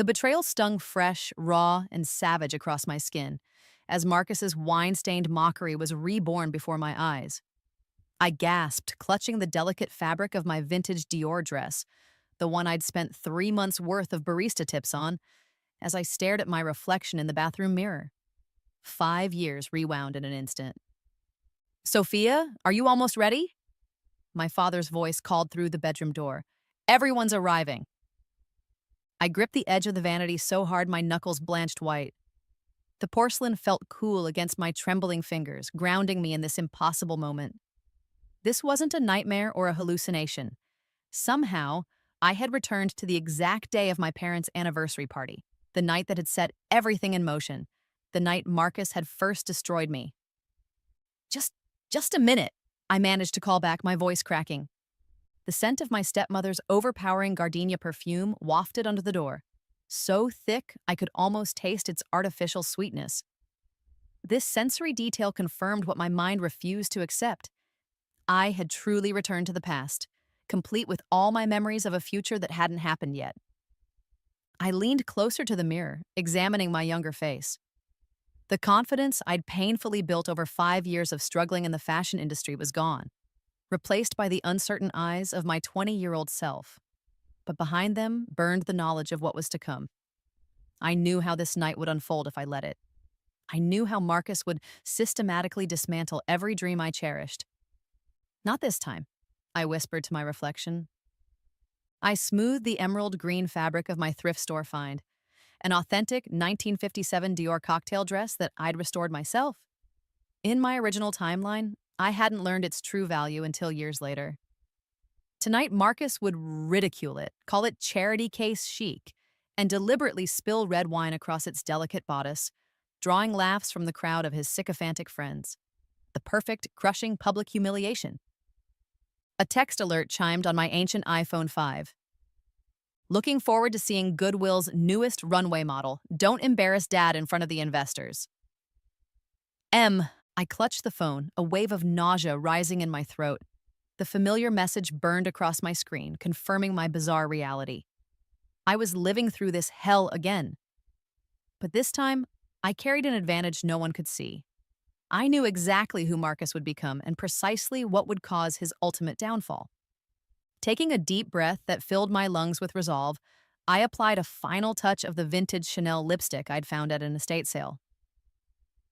The betrayal stung fresh, raw, and savage across my skin, as Marcus's wine-stained mockery was reborn before my eyes. I gasped, clutching the delicate fabric of my vintage Dior dress, the one I'd spent 3 months' worth of barista tips on, as I stared at my reflection in the bathroom mirror. 5 years rewound in an instant. "Sophia, are you almost ready?" My father's voice called through the bedroom door. "Everyone's arriving." I gripped the edge of the vanity so hard my knuckles blanched white. The porcelain felt cool against my trembling fingers, grounding me in this impossible moment. This wasn't a nightmare or a hallucination. Somehow, I had returned to the exact day of my parents' anniversary party, the night that had set everything in motion, the night Marcus had first destroyed me. Just, just a minute, I managed to call back, my voice cracking. The scent of my stepmother's overpowering gardenia perfume wafted under the door, so thick I could almost taste its artificial sweetness. This sensory detail confirmed what my mind refused to accept. I had truly returned to the past, complete with all my memories of a future that hadn't happened yet. I leaned closer to the mirror, examining my younger face. The confidence I'd painfully built over 5 years of struggling in the fashion industry was gone, replaced by the uncertain eyes of my 20-year-old self. But behind them burned the knowledge of what was to come. I knew how this night would unfold if I let it. I knew how Marcus would systematically dismantle every dream I cherished. "Not this time," I whispered to my reflection. I smoothed the emerald green fabric of my thrift store find, an authentic 1957 Dior cocktail dress that I'd restored myself. In my original timeline, I hadn't learned its true value until years later. Tonight, Marcus would ridicule it, call it charity case chic, and deliberately spill red wine across its delicate bodice, drawing laughs from the crowd of his sycophantic friends. The perfect, crushing public humiliation. A text alert chimed on my ancient iPhone 5. "Looking forward to seeing Goodwill's newest runway model. Don't embarrass Dad in front of the investors." I clutched the phone, a wave of nausea rising in my throat. The familiar message burned across my screen, confirming my bizarre reality. I was living through this hell again. But this time, I carried an advantage no one could see. I knew exactly who Marcus would become and precisely what would cause his ultimate downfall. Taking a deep breath that filled my lungs with resolve, I applied a final touch of the vintage Chanel lipstick I'd found at an estate sale.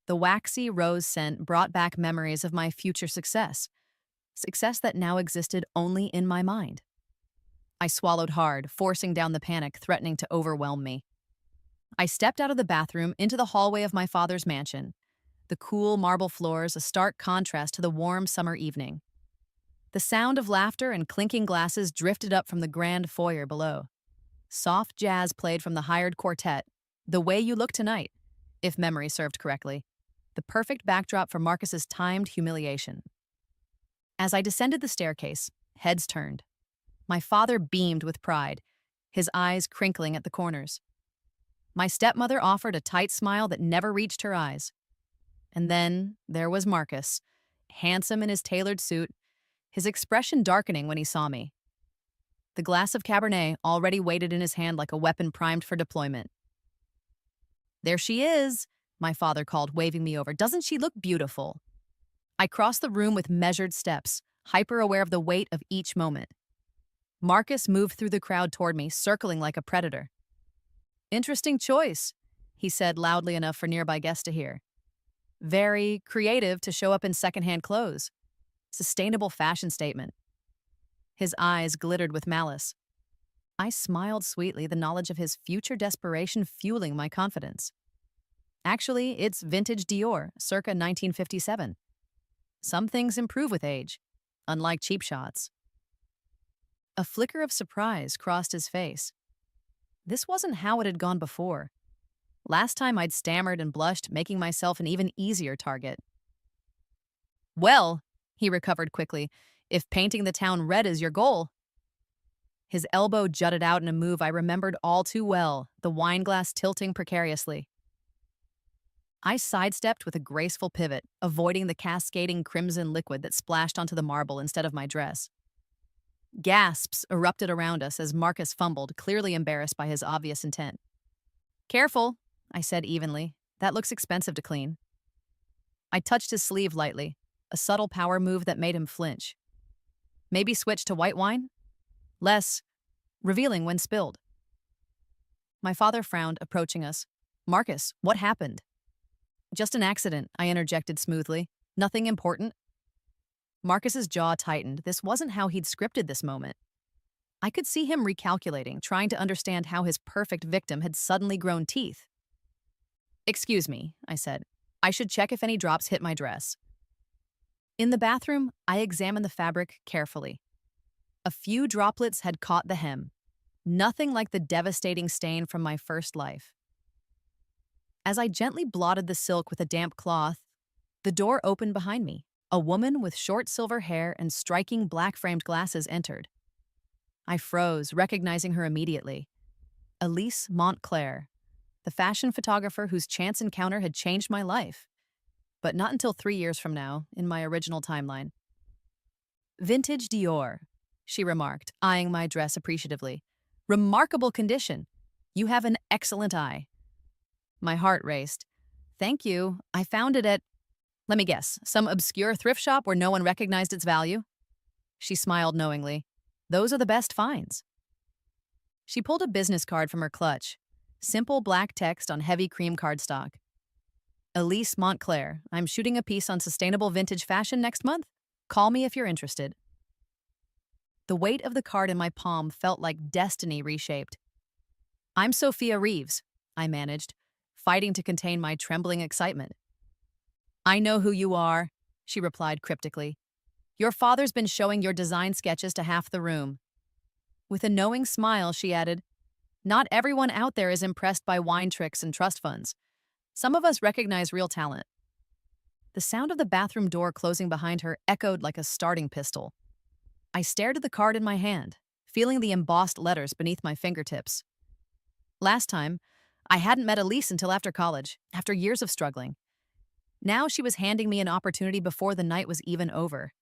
The waxy rose scent brought back memories of my future success that now existed only in my mind. I swallowed hard, forcing down the panic threatening to overwhelm me. I stepped out of the bathroom into the hallway of my father's mansion, the cool marble floors a stark contrast to the warm summer evening. The sound of laughter and clinking glasses drifted up from the grand foyer below. Soft jazz played from the hired quartet, "The Way You Look Tonight," if memory served correctly, the perfect backdrop for Marcus's timed humiliation. As I descended the staircase, heads turned. My father beamed with pride, his eyes crinkling at the corners. My stepmother offered a tight smile that never reached her eyes. And then there was Marcus, handsome in his tailored suit, his expression darkening when he saw me. The glass of Cabernet already waited in his hand like a weapon primed for deployment. "There she is," my father called, waving me over. "Doesn't she look beautiful?" I crossed the room with measured steps, hyper-aware of the weight of each moment. Marcus moved through the crowd toward me, circling like a predator. "Interesting choice," he said loudly enough for nearby guests to hear. "Very creative to show up in secondhand clothes. Sustainable fashion statement." His eyes glittered with malice. I smiled sweetly, the knowledge of his future desperation fueling my confidence. "Actually, it's vintage Dior, circa 1957. Some things improve with age, unlike cheap shots." A flicker of surprise crossed his face. This wasn't how it had gone before. Last time I'd stammered and blushed, making myself an even easier target. "Well," he recovered quickly, "if painting the town red is your goal." His elbow jutted out in a move I remembered all too well, the wine glass tilting precariously. I sidestepped with a graceful pivot, avoiding the cascading crimson liquid that splashed onto the marble instead of my dress. Gasps erupted around us as Marcus fumbled, clearly embarrassed by his obvious intent. Careful, I said evenly. That looks expensive to clean. I touched his sleeve lightly, a subtle power move that made him flinch. Maybe switch to white wine? Less revealing when spilled. My father frowned, approaching us. Marcus, what happened? Just an accident, I interjected smoothly. Nothing important. Marcus's jaw tightened. This wasn't how he'd scripted this moment. I could see him recalculating, trying to understand how his perfect victim had suddenly grown teeth. Excuse me, I said. I should check if any drops hit my dress. In the bathroom, I examined the fabric carefully. A few droplets had caught the hem. Nothing like the devastating stain from my first life. As I gently blotted the silk with a damp cloth, the door opened behind me. A woman with short silver hair and striking black-framed glasses entered. I froze, recognizing her immediately. Elise Montclair, the fashion photographer whose chance encounter had changed my life. But not until 3 years from now, in my original timeline. Vintage Dior, she remarked, eyeing my dress appreciatively. Remarkable condition. You have an excellent eye. My heart raced. Thank you. I found it at, let me guess, some obscure thrift shop where no one recognized its value? She smiled knowingly. Those are the best finds. She pulled a business card from her clutch. Simple black text on heavy cream cardstock. Elise Montclair, I'm shooting a piece on sustainable vintage fashion next month. Call me if you're interested. The weight of the card in my palm felt like destiny reshaped. I'm Sophia Reeves, I managed, fighting to contain my trembling excitement. I know who you are, she replied cryptically. Your father's been showing your design sketches to half the room. With a knowing smile, she added, not everyone out there is impressed by wine tricks and trust funds. Some of us recognize real talent. The sound of the bathroom door closing behind her echoed like a starting pistol. I stared at the card in my hand, feeling the embossed letters beneath my fingertips. Last time, I hadn't met Elise until after college, after years of struggling. Now she was handing me an opportunity before the night was even over.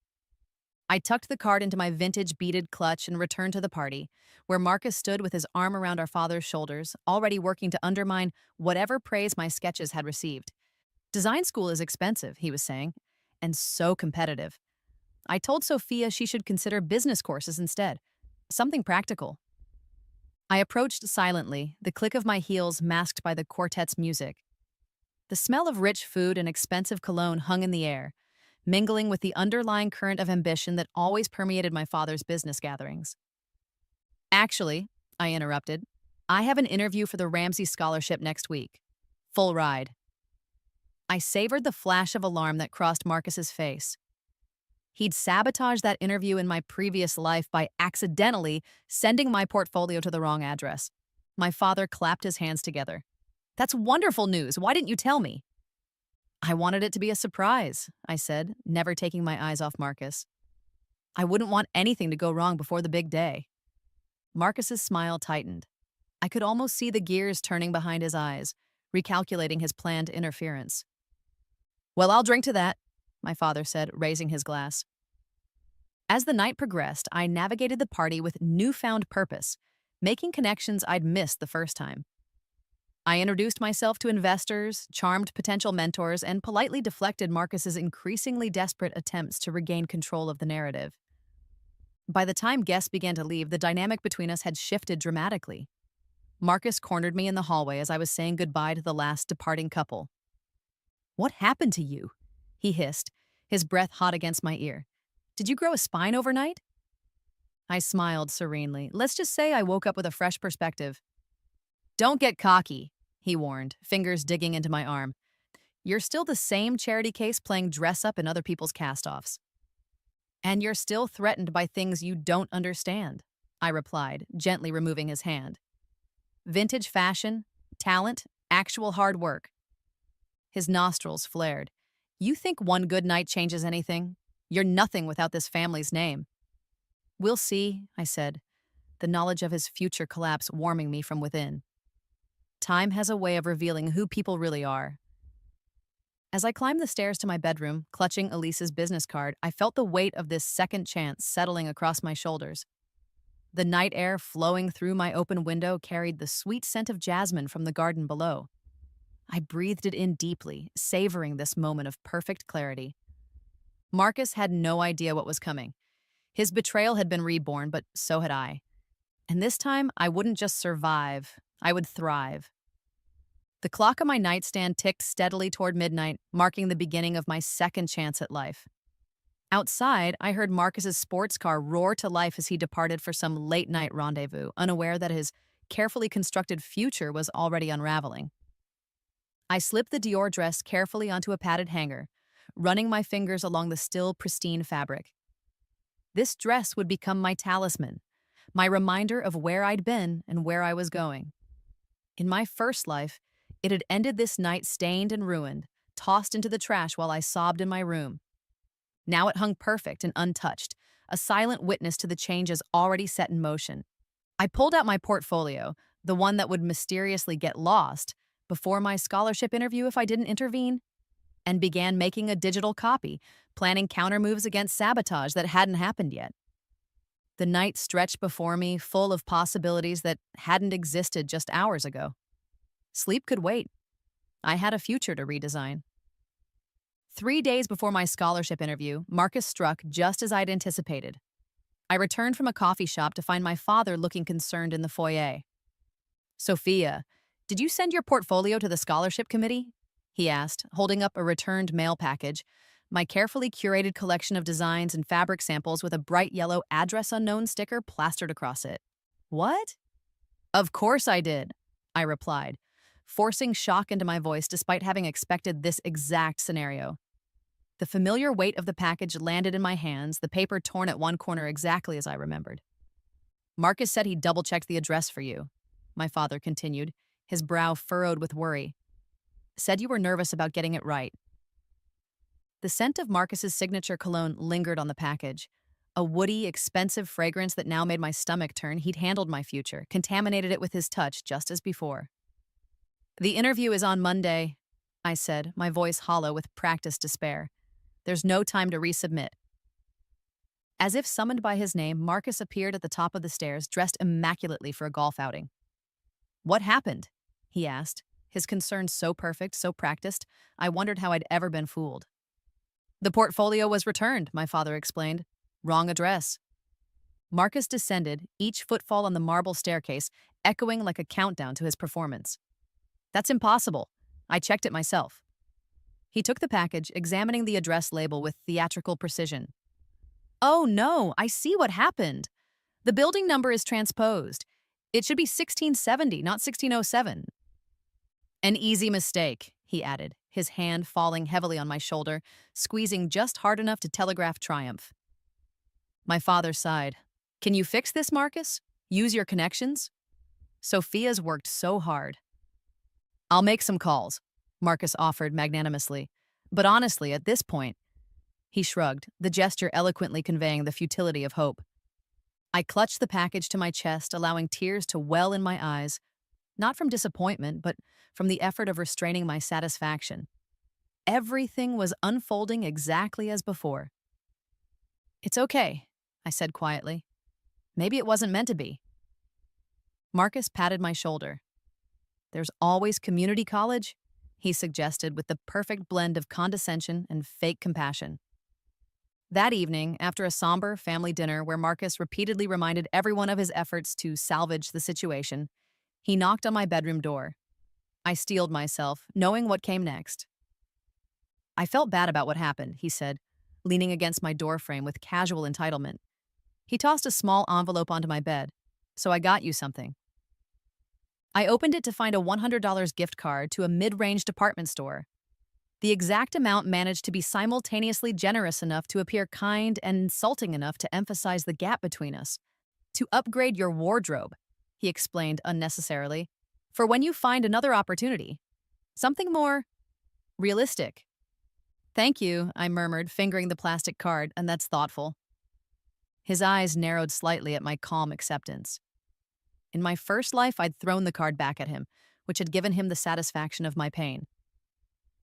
I tucked the card into my vintage beaded clutch and returned to the party, where Marcus stood with his arm around our father's shoulders, already working to undermine whatever praise my sketches had received. Design school is expensive, he was saying, and so competitive. I told Sophia she should consider business courses instead, something practical. I approached silently, the click of my heels masked by the quartet's music. The smell of rich food and expensive cologne hung in the air, mingling with the underlying current of ambition that always permeated my father's business gatherings. Actually, I interrupted, I have an interview for the Ramsey Scholarship next week. Full ride. I savored the flash of alarm that crossed Marcus's face. He'd sabotaged that interview in my previous life by accidentally sending my portfolio to the wrong address. My father clapped his hands together. That's wonderful news. Why didn't you tell me? I wanted it to be a surprise, I said, never taking my eyes off Marcus. I wouldn't want anything to go wrong before the big day. Marcus's smile tightened. I could almost see the gears turning behind his eyes, recalculating his planned interference. Well, I'll drink to that, my father said, raising his glass. As the night progressed, I navigated the party with newfound purpose, making connections I'd missed the first time. I introduced myself to investors, charmed potential mentors, and politely deflected Marcus's increasingly desperate attempts to regain control of the narrative. By the time guests began to leave, the dynamic between us had shifted dramatically. Marcus cornered me in the hallway as I was saying goodbye to the last departing couple. What happened to you? He hissed, his breath hot against my ear. Did you grow a spine overnight? I smiled serenely. Let's just say I woke up with a fresh perspective. Don't get cocky, he warned, fingers digging into my arm. You're still the same charity case playing dress-up in other people's cast-offs. And you're still threatened by things you don't understand, I replied, gently removing his hand. Vintage fashion, talent, actual hard work. His nostrils flared. You think one good night changes anything? You're nothing without this family's name. We'll see, I said, the knowledge of his future collapse warming me from within. Time has a way of revealing who people really are. As I climbed the stairs to my bedroom, clutching Elise's business card, I felt the weight of this second chance settling across my shoulders. The night air flowing through my open window carried the sweet scent of jasmine from the garden below. I breathed it in deeply, savoring this moment of perfect clarity. Marcus had no idea what was coming. His betrayal had been reborn, but so had I. And this time, I wouldn't just survive, I would thrive. The clock on my nightstand ticked steadily toward midnight, marking the beginning of my second chance at life. Outside, I heard Marcus's sports car roar to life as he departed for some late-night rendezvous, unaware that his carefully constructed future was already unraveling. I slipped the Dior dress carefully onto a padded hanger, running my fingers along the still pristine fabric. This dress would become my talisman, my reminder of where I'd been and where I was going. In my first life, it had ended this night stained and ruined, tossed into the trash while I sobbed in my room. Now it hung perfect and untouched, a silent witness to the changes already set in motion. I pulled out my portfolio, the one that would mysteriously get lost before my scholarship interview if I didn't intervene, and began making a digital copy, planning countermoves against sabotage that hadn't happened yet. The night stretched before me, full of possibilities that hadn't existed just hours ago. Sleep could wait. I had a future to redesign. 3 days before my scholarship interview, Marcus struck just as I'd anticipated. I returned from a coffee shop to find my father looking concerned in the foyer. "Sophia, did you send your portfolio to the scholarship committee?" he asked, holding up a returned mail package, my carefully curated collection of designs and fabric samples with a bright yellow address unknown sticker plastered across it. "What?" "Of course I did," I replied, forcing shock into my voice despite having expected this exact scenario. The familiar weight of the package landed in my hands, the paper torn at one corner exactly as I remembered. "Marcus said he double-checked the address for you," my father continued, his brow furrowed with worry. "Said you were nervous about getting it right." The scent of Marcus's signature cologne lingered on the package. A woody, expensive fragrance that now made my stomach turn. He'd handled my future, contaminated it with his touch just as before. "The interview is on Monday," I said, my voice hollow with practiced despair. "There's no time to resubmit." As if summoned by his name, Marcus appeared at the top of the stairs, dressed immaculately for a golf outing. "What happened?" he asked, his concern so perfect, so practiced, I wondered how I'd ever been fooled. "The portfolio was returned," my father explained. "Wrong address." Marcus descended, each footfall on the marble staircase echoing like a countdown to his performance. "That's impossible. I checked it myself." He took the package, examining the address label with theatrical precision. "Oh no, I see what happened. The building number is transposed. It should be 1670, not 1607. "An easy mistake," he added, his hand falling heavily on my shoulder, squeezing just hard enough to telegraph triumph. My father sighed. "Can you fix this, Marcus? Use your connections?" Sophia's worked so hard. "I'll make some calls," Marcus offered magnanimously. "But honestly, at this point," he shrugged, the gesture eloquently conveying the futility of hope. I clutched the package to my chest, allowing tears to well in my eyes, not from disappointment, but from the effort of restraining my satisfaction. Everything was unfolding exactly as before. "It's okay," I said quietly. "Maybe it wasn't meant to be." Marcus patted my shoulder. "There's always community college," he suggested with the perfect blend of condescension and fake compassion. That evening, after a somber family dinner where Marcus repeatedly reminded everyone of his efforts to salvage the situation, he knocked on my bedroom door. I steeled myself, knowing what came next. "I felt bad about what happened," he said, leaning against my doorframe with casual entitlement. He tossed a small envelope onto my bed. "So I got you something." I opened it to find a $100 gift card to a mid-range department store. The exact amount managed to be simultaneously generous enough to appear kind and insulting enough to emphasize the gap between us. "To upgrade your wardrobe," he explained unnecessarily, "for when you find another opportunity. Something more realistic." "Thank you," I murmured, fingering the plastic card, "and that's thoughtful." His eyes narrowed slightly at my calm acceptance. In my first life, I'd thrown the card back at him, which had given him the satisfaction of my pain.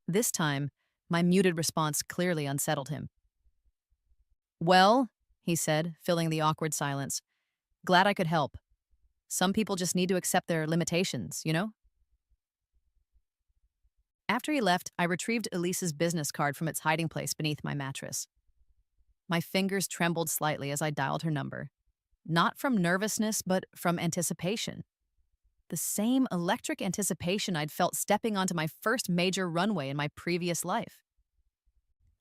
This time, my muted response clearly unsettled him. "Well," he said, filling the awkward silence, Glad I could help. Some people just need to accept their limitations? After he left, I retrieved Elise's business card from its hiding place beneath my mattress. My fingers trembled slightly as I dialed her number. Not from nervousness, but from anticipation. The same electric anticipation I'd felt stepping onto my first major runway in my previous life.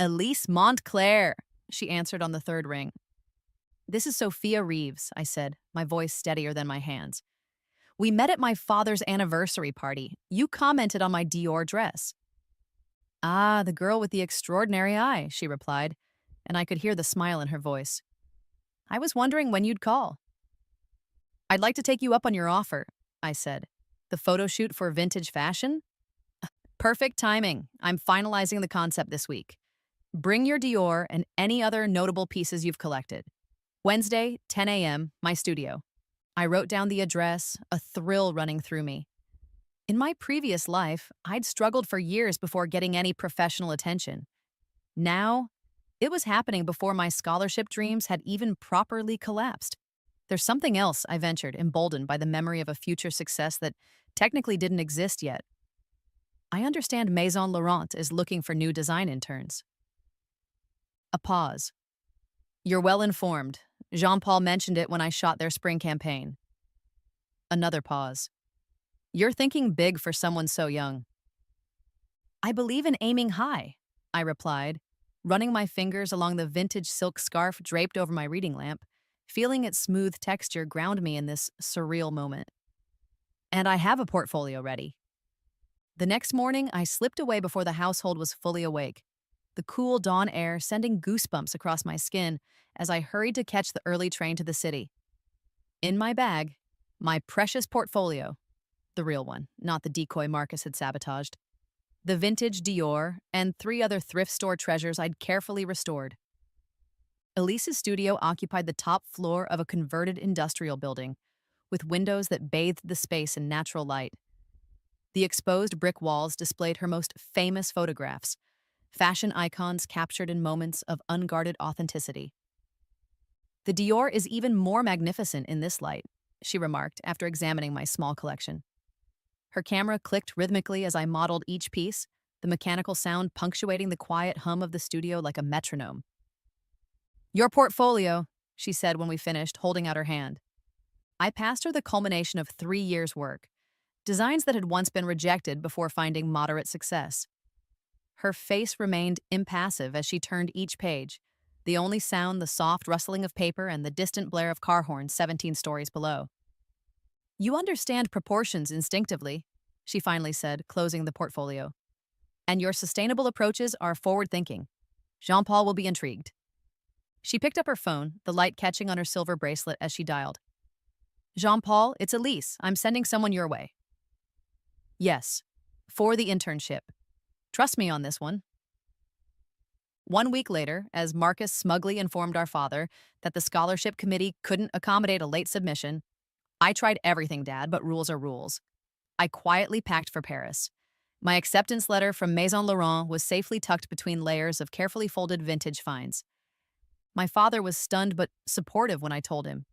Elise Montclair, she answered on the third ring. This is Sophia Reeves, I said, my voice steadier than my hands. We met at my father's anniversary party. You commented on my Dior dress. Ah, the girl with the extraordinary eye, she replied, and I could hear the smile in her voice. I was wondering when you'd call. I'd like to take you up on your offer, I said. The photo shoot for vintage fashion? Perfect timing. I'm finalizing the concept this week. Bring your Dior and any other notable pieces you've collected. Wednesday, 10 a.m., my studio. I wrote down the address, a thrill running through me. In my previous life, I'd struggled for years before getting any professional attention. Now, it was happening before my scholarship dreams had even properly collapsed. There's something else, I ventured, emboldened by the memory of a future success that technically didn't exist yet. I understand Maison Laurent is looking for new design interns. A pause. You're well informed. Jean-Paul mentioned it when I shot their spring campaign. Another pause. You're thinking big for someone so young. I believe in aiming high, I replied, running my fingers along the vintage silk scarf draped over my reading lamp. Feeling its smooth texture ground me in this surreal moment. And I have a portfolio ready. The next morning, I slipped away before the household was fully awake, the cool dawn air sending goosebumps across my skin as I hurried to catch the early train to the city. In my bag, my precious portfolio, the real one, not the decoy Marcus had sabotaged, the vintage Dior, and 3 other thrift store treasures I'd carefully restored. Elise's studio occupied the top floor of a converted industrial building, with windows that bathed the space in natural light. The exposed brick walls displayed her most famous photographs, fashion icons captured in moments of unguarded authenticity. The Dior is even more magnificent in this light, she remarked after examining my small collection. Her camera clicked rhythmically as I modeled each piece, the mechanical sound punctuating the quiet hum of the studio like a metronome. Your portfolio, she said when we finished, holding out her hand. I passed her the culmination of 3 years' work, designs that had once been rejected before finding moderate success. Her face remained impassive as she turned each page, the only sound the soft rustling of paper and the distant blare of car horns 17 stories below. You understand proportions instinctively, she finally said, closing the portfolio. And your sustainable approaches are forward-thinking. Jean-Paul will be intrigued. She picked up her phone, the light catching on her silver bracelet as she dialed. Jean-Paul, it's Elise. I'm sending someone your way. Yes, for the internship. Trust me on this one. 1 week later, as Marcus smugly informed our father that the scholarship committee couldn't accommodate a late submission, I tried everything, Dad, but rules are rules. I quietly packed for Paris. My acceptance letter from Maison Laurent was safely tucked between layers of carefully folded vintage finds. My father was stunned but supportive when I told him.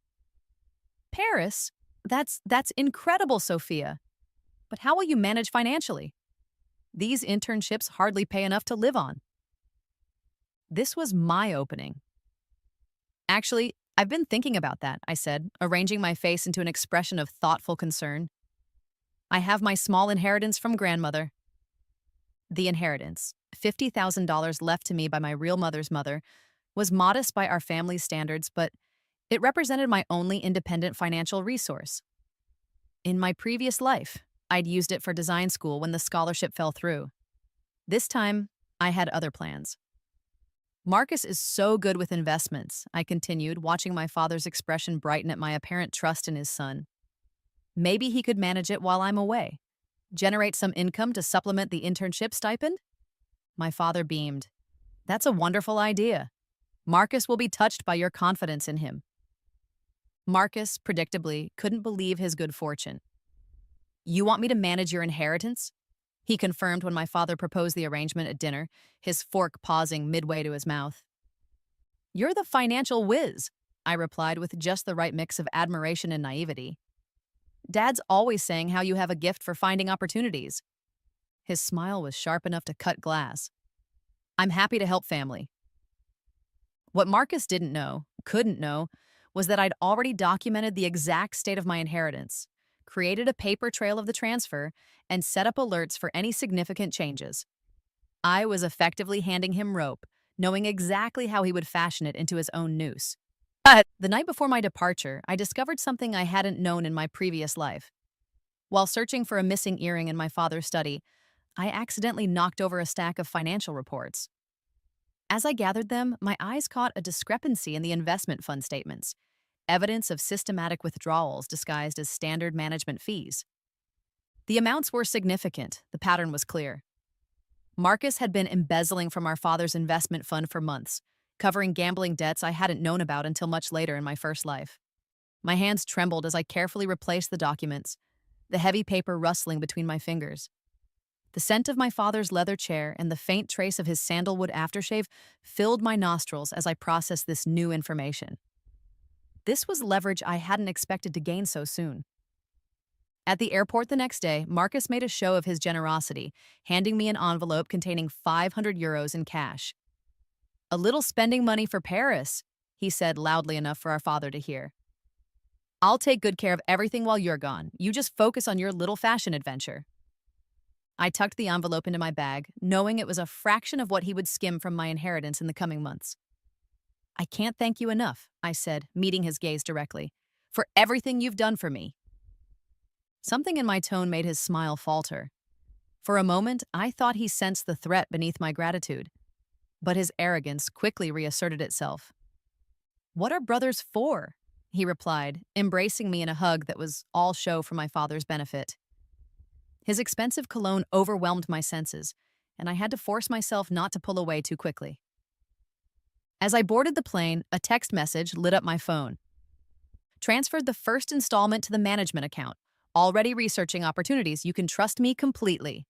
Paris? That's incredible, Sophia. But how will you manage financially? These internships hardly pay enough to live on. This was my opening. Actually, I've been thinking about that, I said, arranging my face into an expression of thoughtful concern. I have my small inheritance from grandmother. The inheritance, $50,000 left to me by my real mother's mother, was modest by our family's standards, but it represented my only independent financial resource. In my previous life, I'd used it for design school when the scholarship fell through. This time, I had other plans. Marcus is so good with investments, I continued, watching my father's expression brighten at my apparent trust in his son. Maybe he could manage it while I'm away. Generate some income to supplement the internship stipend? My father beamed. That's a wonderful idea. Marcus will be touched by your confidence in him. Marcus, predictably, couldn't believe his good fortune. You want me to manage your inheritance? He confirmed when my father proposed the arrangement at dinner, his fork pausing midway to his mouth. You're the financial whiz. I replied with just the right mix of admiration and naivety. Dad's always saying how you have a gift for finding opportunities. His smile was sharp enough to cut glass. I'm happy to help family. What Marcus couldn't know, was that I'd already documented the exact state of my inheritance, created a paper trail of the transfer, and set up alerts for any significant changes. I was effectively handing him rope, knowing exactly how he would fashion it into his own noose. But the night before my departure, I discovered something I hadn't known in my previous life. While searching for a missing earring in my father's study, I accidentally knocked over a stack of financial reports. As I gathered them, my eyes caught a discrepancy in the investment fund statements, evidence of systematic withdrawals disguised as standard management fees. The amounts were significant, the pattern was clear. Marcus had been embezzling from our father's investment fund for months, covering gambling debts I hadn't known about until much later in my first life. My hands trembled as I carefully replaced the documents, the heavy paper rustling between my fingers. The scent of my father's leather chair and the faint trace of his sandalwood aftershave filled my nostrils as I processed this new information. This was leverage I hadn't expected to gain so soon. At the airport the next day, Marcus made a show of his generosity, handing me an envelope containing 500 euros in cash. A little spending money for Paris, he said loudly enough for our father to hear. I'll take good care of everything while you're gone. You just focus on your little fashion adventure. I tucked the envelope into my bag, knowing it was a fraction of what he would skim from my inheritance in the coming months. I can't thank you enough, I said, meeting his gaze directly, for everything you've done for me. Something in my tone made his smile falter. For a moment, I thought he sensed the threat beneath my gratitude, but his arrogance quickly reasserted itself. What are brothers for? He replied, embracing me in a hug that was all show for my father's benefit. His expensive cologne overwhelmed my senses, and I had to force myself not to pull away too quickly. As I boarded the plane, a text message lit up my phone. Transferred the first installment to the management account. Already researching opportunities. You can trust me completely.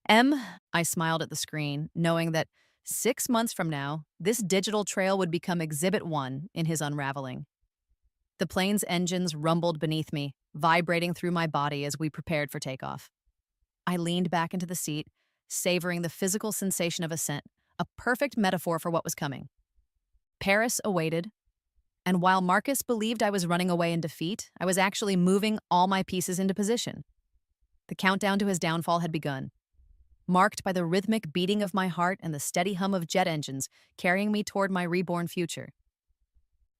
I smiled at the screen, knowing that 6 months from now, this digital trail would become Exhibit 1 in his unraveling. The plane's engines rumbled beneath me, vibrating through my body as we prepared for takeoff. I leaned back into the seat, savoring the physical sensation of ascent, a perfect metaphor for what was coming. Paris awaited, and while Marcus believed I was running away in defeat, I was actually moving all my pieces into position. The countdown to his downfall had begun, marked by the rhythmic beating of my heart and the steady hum of jet engines carrying me toward my reborn future.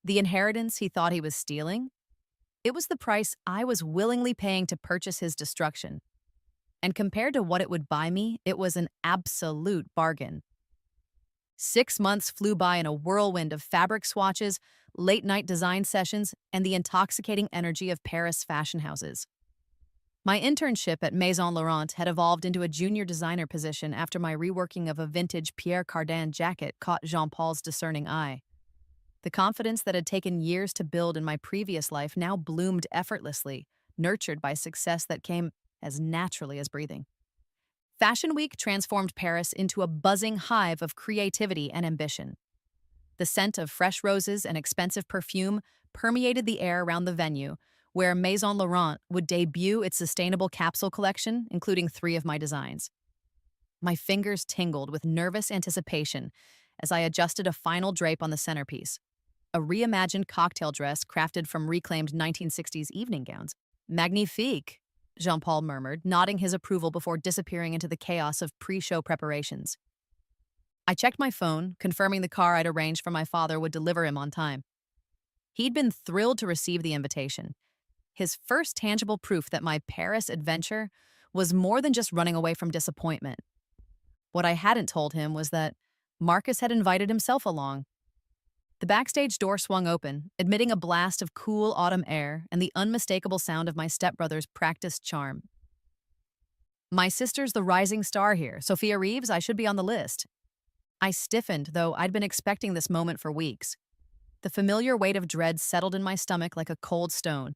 The inheritance he thought he was stealing? It was the price I was willingly paying to purchase his destruction. And compared to what it would buy me, it was an absolute bargain. 6 months flew by in a whirlwind of fabric swatches, late-night design sessions, and the intoxicating energy of Paris fashion houses. My internship at Maison Laurent had evolved into a junior designer position after my reworking of a vintage Pierre Cardin jacket caught Jean-Paul's discerning eye. The confidence that had taken years to build in my previous life now bloomed effortlessly, nurtured by success that came as naturally as breathing. Fashion Week transformed Paris into a buzzing hive of creativity and ambition. The scent of fresh roses and expensive perfume permeated the air around the venue, where Maison Laurent would debut its sustainable capsule collection, including 3 of my designs. My fingers tingled with nervous anticipation as I adjusted a final drape on the centerpiece, a reimagined cocktail dress crafted from reclaimed 1960s evening gowns. Magnifique, Jean-Paul murmured, nodding his approval before disappearing into the chaos of pre-show preparations. I checked my phone, confirming the car I'd arranged for my father would deliver him on time. He'd been thrilled to receive the invitation, his first tangible proof that my Paris adventure was more than just running away from disappointment. What I hadn't told him was that Marcus had invited himself along. The backstage door swung open, admitting a blast of cool autumn air and the unmistakable sound of my stepbrother's practiced charm. My sister's the rising star here, Sophia Reeves. I should be on the list. I stiffened, though I'd been expecting this moment for weeks. The familiar weight of dread settled in my stomach like a cold stone,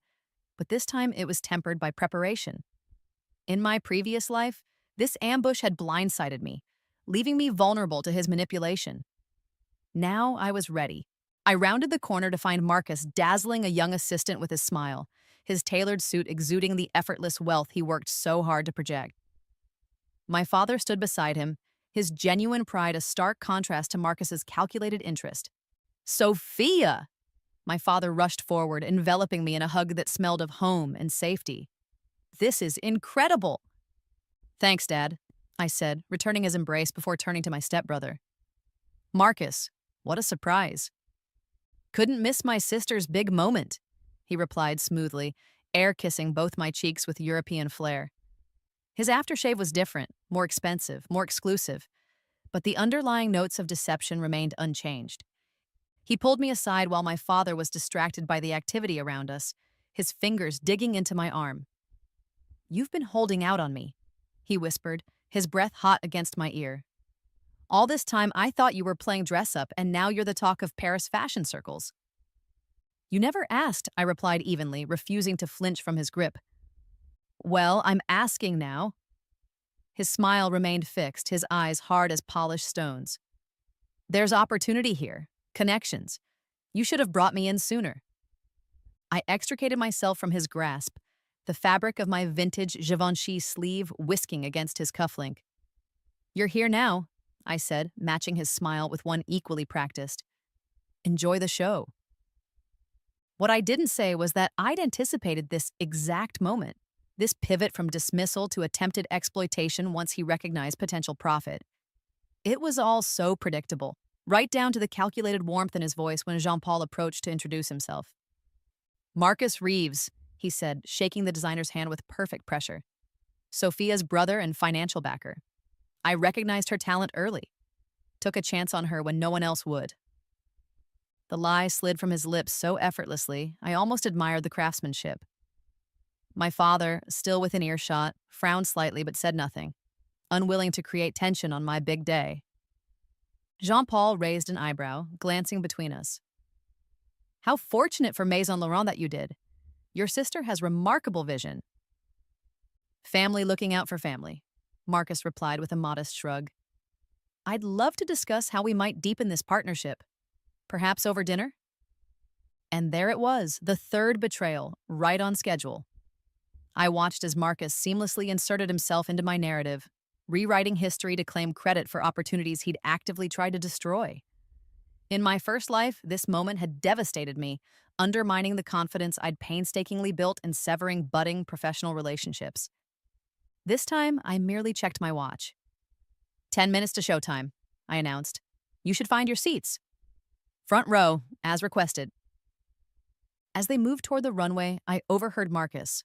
but this time it was tempered by preparation. In my previous life, this ambush had blindsided me, leaving me vulnerable to his manipulation. Now I was ready, I rounded the corner to find Marcus dazzling a young assistant with his smile, his tailored suit exuding the effortless wealth he worked so hard to project. My father stood beside him, his genuine pride a stark contrast to Marcus's calculated interest. Sophia! My father rushed forward, enveloping me in a hug that smelled of home and safety. This is incredible! Thanks, Dad, I said, returning his embrace before turning to my stepbrother. Marcus, what a surprise. Couldn't miss my sister's big moment, he replied smoothly, air-kissing both my cheeks with European flair. His aftershave was different, more expensive, more exclusive, but the underlying notes of deception remained unchanged. He pulled me aside while my father was distracted by the activity around us, his fingers digging into my arm. You've been holding out on me, he whispered, his breath hot against my ear. All this time I thought you were playing dress-up, and now you're the talk of Paris fashion circles. You never asked, I replied evenly, refusing to flinch from his grip. Well, I'm asking now. His smile remained fixed, his eyes hard as polished stones. There's opportunity here, connections. You should have brought me in sooner. I extricated myself from his grasp, the fabric of my vintage Givenchy sleeve whisking against his cufflink. You're here now, I said, matching his smile with one equally practiced. Enjoy the show. What I didn't say was that I'd anticipated this exact moment, this pivot from dismissal to attempted exploitation once he recognized potential profit. It was all so predictable, right down to the calculated warmth in his voice when Jean-Paul approached to introduce himself. Marcus Reeves, he said, shaking the designer's hand with perfect pressure. Sophia's brother and financial backer. I recognized her talent early. Took a chance on her when no one else would. The lie slid from his lips so effortlessly, I almost admired the craftsmanship. My father, still within earshot, frowned slightly but said nothing, unwilling to create tension on my big day. Jean-Paul raised an eyebrow, glancing between us. How fortunate for Maison Laurent that you did. Your sister has remarkable vision. Family looking out for family, Marcus replied with a modest shrug. I'd love to discuss how we might deepen this partnership. Perhaps over dinner? And there it was, the third betrayal, right on schedule. I watched as Marcus seamlessly inserted himself into my narrative, rewriting history to claim credit for opportunities he'd actively tried to destroy. In my first life, this moment had devastated me, undermining the confidence I'd painstakingly built and severing budding professional relationships. This time, I merely checked my watch. 10 minutes to showtime, I announced. You should find your seats. Front row, as requested. As they moved toward the runway, I overheard Marcus.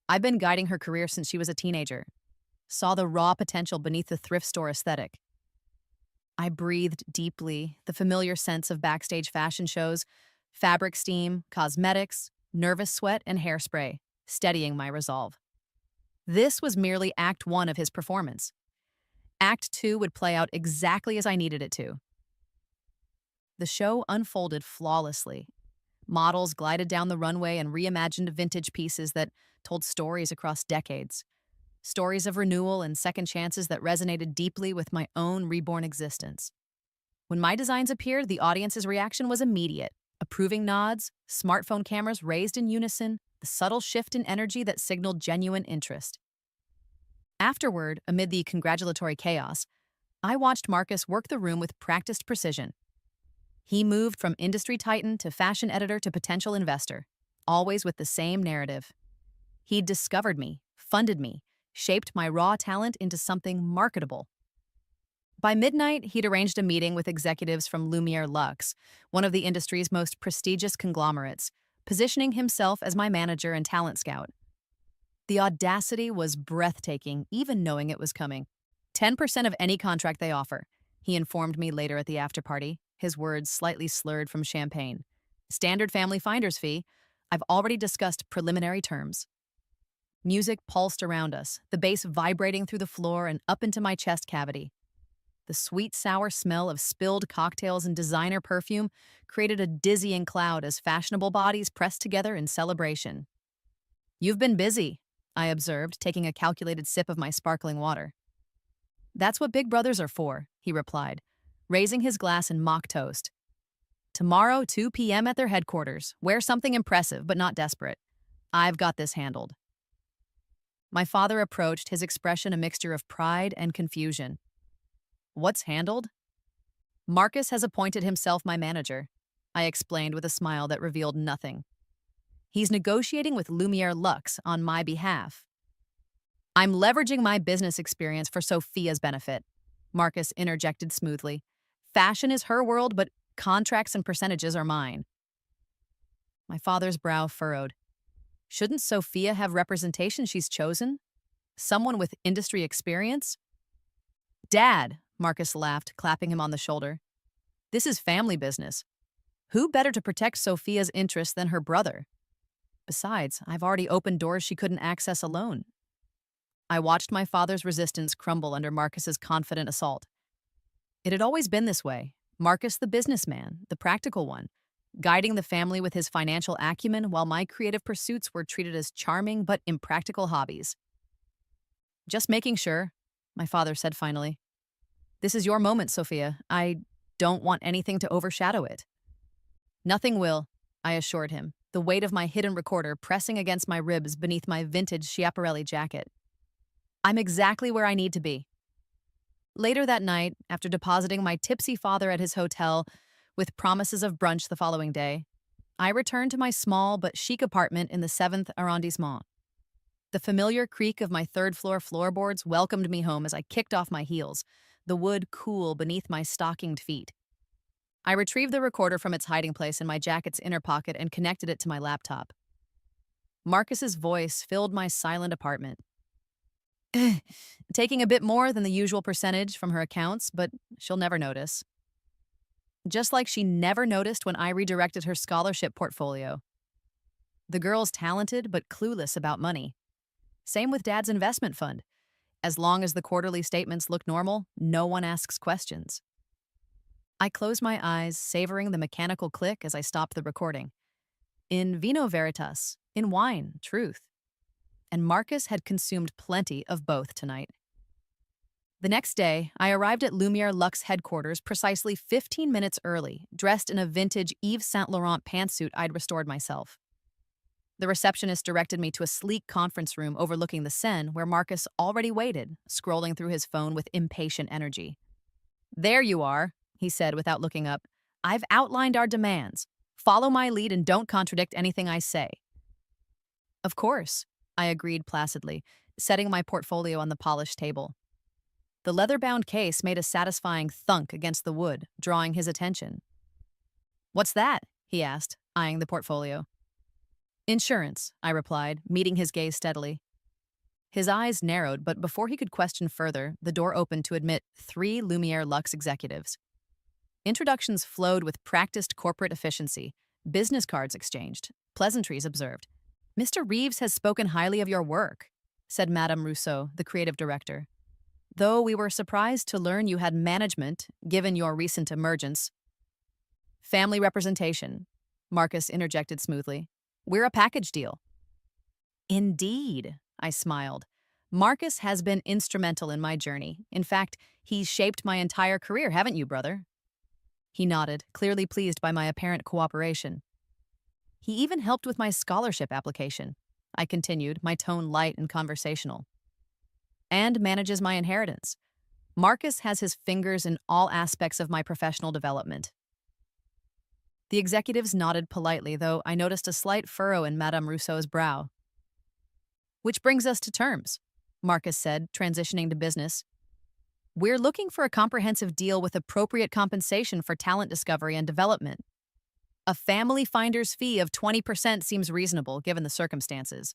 I've been guiding her career since she was a teenager. Saw the raw potential beneath the thrift store aesthetic. I breathed deeply, the familiar sense of backstage fashion shows, fabric steam, cosmetics, nervous sweat, and hairspray, steadying my resolve. This was merely Act 1 of his performance. Act 2 would play out exactly as I needed it to. The show unfolded flawlessly. Models glided down the runway and reimagined vintage pieces that told stories across decades. Stories of renewal and second chances that resonated deeply with my own reborn existence. When my designs appeared, the audience's reaction was immediate. Approving nods, smartphone cameras raised in unison, the subtle shift in energy that signaled genuine interest. Afterward, amid the congratulatory chaos, I watched Marcus work the room with practiced precision. He moved from industry titan to fashion editor to potential investor, always with the same narrative. He'd discovered me, funded me, shaped my raw talent into something marketable. By midnight, he'd arranged a meeting with executives from Lumiere Lux, one of the industry's most prestigious conglomerates, positioning himself as my manager and talent scout. The audacity was breathtaking, even knowing it was coming. 10% of any contract they offer, he informed me later at the after-party, his words slightly slurred from champagne. Standard family finder's fee. I've already discussed preliminary terms. Music pulsed around us, the bass vibrating through the floor and up into my chest cavity. The sweet, sour smell of spilled cocktails and designer perfume created a dizzying cloud as fashionable bodies pressed together in celebration. You've been busy, I observed, taking a calculated sip of my sparkling water. That's what big brothers are for, he replied, raising his glass in mock toast. Tomorrow, 2 p.m. at their headquarters. Wear something impressive, but not desperate. I've got this handled. My father approached, his expression a mixture of pride and confusion. What's handled? Marcus has appointed himself my manager, I explained with a smile that revealed nothing. He's negotiating with Lumiere Lux on my behalf. I'm leveraging my business experience for Sophia's benefit, Marcus interjected smoothly. Fashion is her world, but contracts and percentages are mine. My father's brow furrowed. Shouldn't Sophia have representation she's chosen? Someone with industry experience? Dad, Marcus laughed, clapping him on the shoulder. This is family business. Who better to protect Sophia's interests than her brother? Besides, I've already opened doors she couldn't access alone. I watched my father's resistance crumble under Marcus's confident assault. It had always been this way. Marcus the businessman, the practical one, guiding the family with his financial acumen while my creative pursuits were treated as charming but impractical hobbies. Just making sure, my father said finally. This is your moment, Sophia. I don't want anything to overshadow it. Nothing will, I assured him, the weight of my hidden recorder pressing against my ribs beneath my vintage Schiaparelli jacket. I'm exactly where I need to be. Later that night, after depositing my tipsy father at his hotel with promises of brunch the following day, I returned to my small but chic apartment in the 7th arrondissement. The familiar creak of my third-floor floorboards welcomed me home as I kicked off my heels, the wood cool beneath my stockinged feet. I retrieved the recorder from its hiding place in my jacket's inner pocket and connected it to my laptop. Marcus's voice filled my silent apartment. Taking a bit more than the usual percentage from her accounts, but she'll never notice. Just like she never noticed when I redirected her scholarship portfolio. The girl's talented but clueless about money. Same with Dad's investment fund. As long as the quarterly statements look normal, no one asks questions. I closed my eyes, savoring the mechanical click as I stopped the recording. In vino veritas, in wine, truth. And Marcus had consumed plenty of both tonight. The next day, I arrived at Lumiere Lux headquarters precisely 15 minutes early, dressed in a vintage Yves Saint Laurent pantsuit I'd restored myself. The receptionist directed me to a sleek conference room overlooking the Seine where Marcus already waited, scrolling through his phone with impatient energy. There you are, he said without looking up. I've outlined our demands. Follow my lead and don't contradict anything I say. Of course, I agreed placidly, setting my portfolio on the polished table. The leather-bound case made a satisfying thunk against the wood, drawing his attention. What's that? He asked, eyeing the portfolio. Insurance, I replied, meeting his gaze steadily. His eyes narrowed, but before he could question further, the door opened to admit 3 Lumiere Lux executives. Introductions flowed with practiced corporate efficiency, business cards exchanged, pleasantries observed. Mr. Reeves has spoken highly of your work, said Madame Rousseau, the creative director. Though we were surprised to learn you had management, given your recent emergence. Family representation, Marcus interjected smoothly. We're a package deal. Indeed, I smiled. Marcus has been instrumental in my journey. In fact, he's shaped my entire career, haven't you, brother? He nodded, clearly pleased by my apparent cooperation. He even helped with my scholarship application, I continued, my tone light and conversational. And manages my inheritance. Marcus has his fingers in all aspects of my professional development. The executives nodded politely, though I noticed a slight furrow in Madame Rousseau's brow. Which brings us to terms, Marcus said, transitioning to business. We're looking for a comprehensive deal with appropriate compensation for talent discovery and development. A family finder's fee of 20% seems reasonable given the circumstances.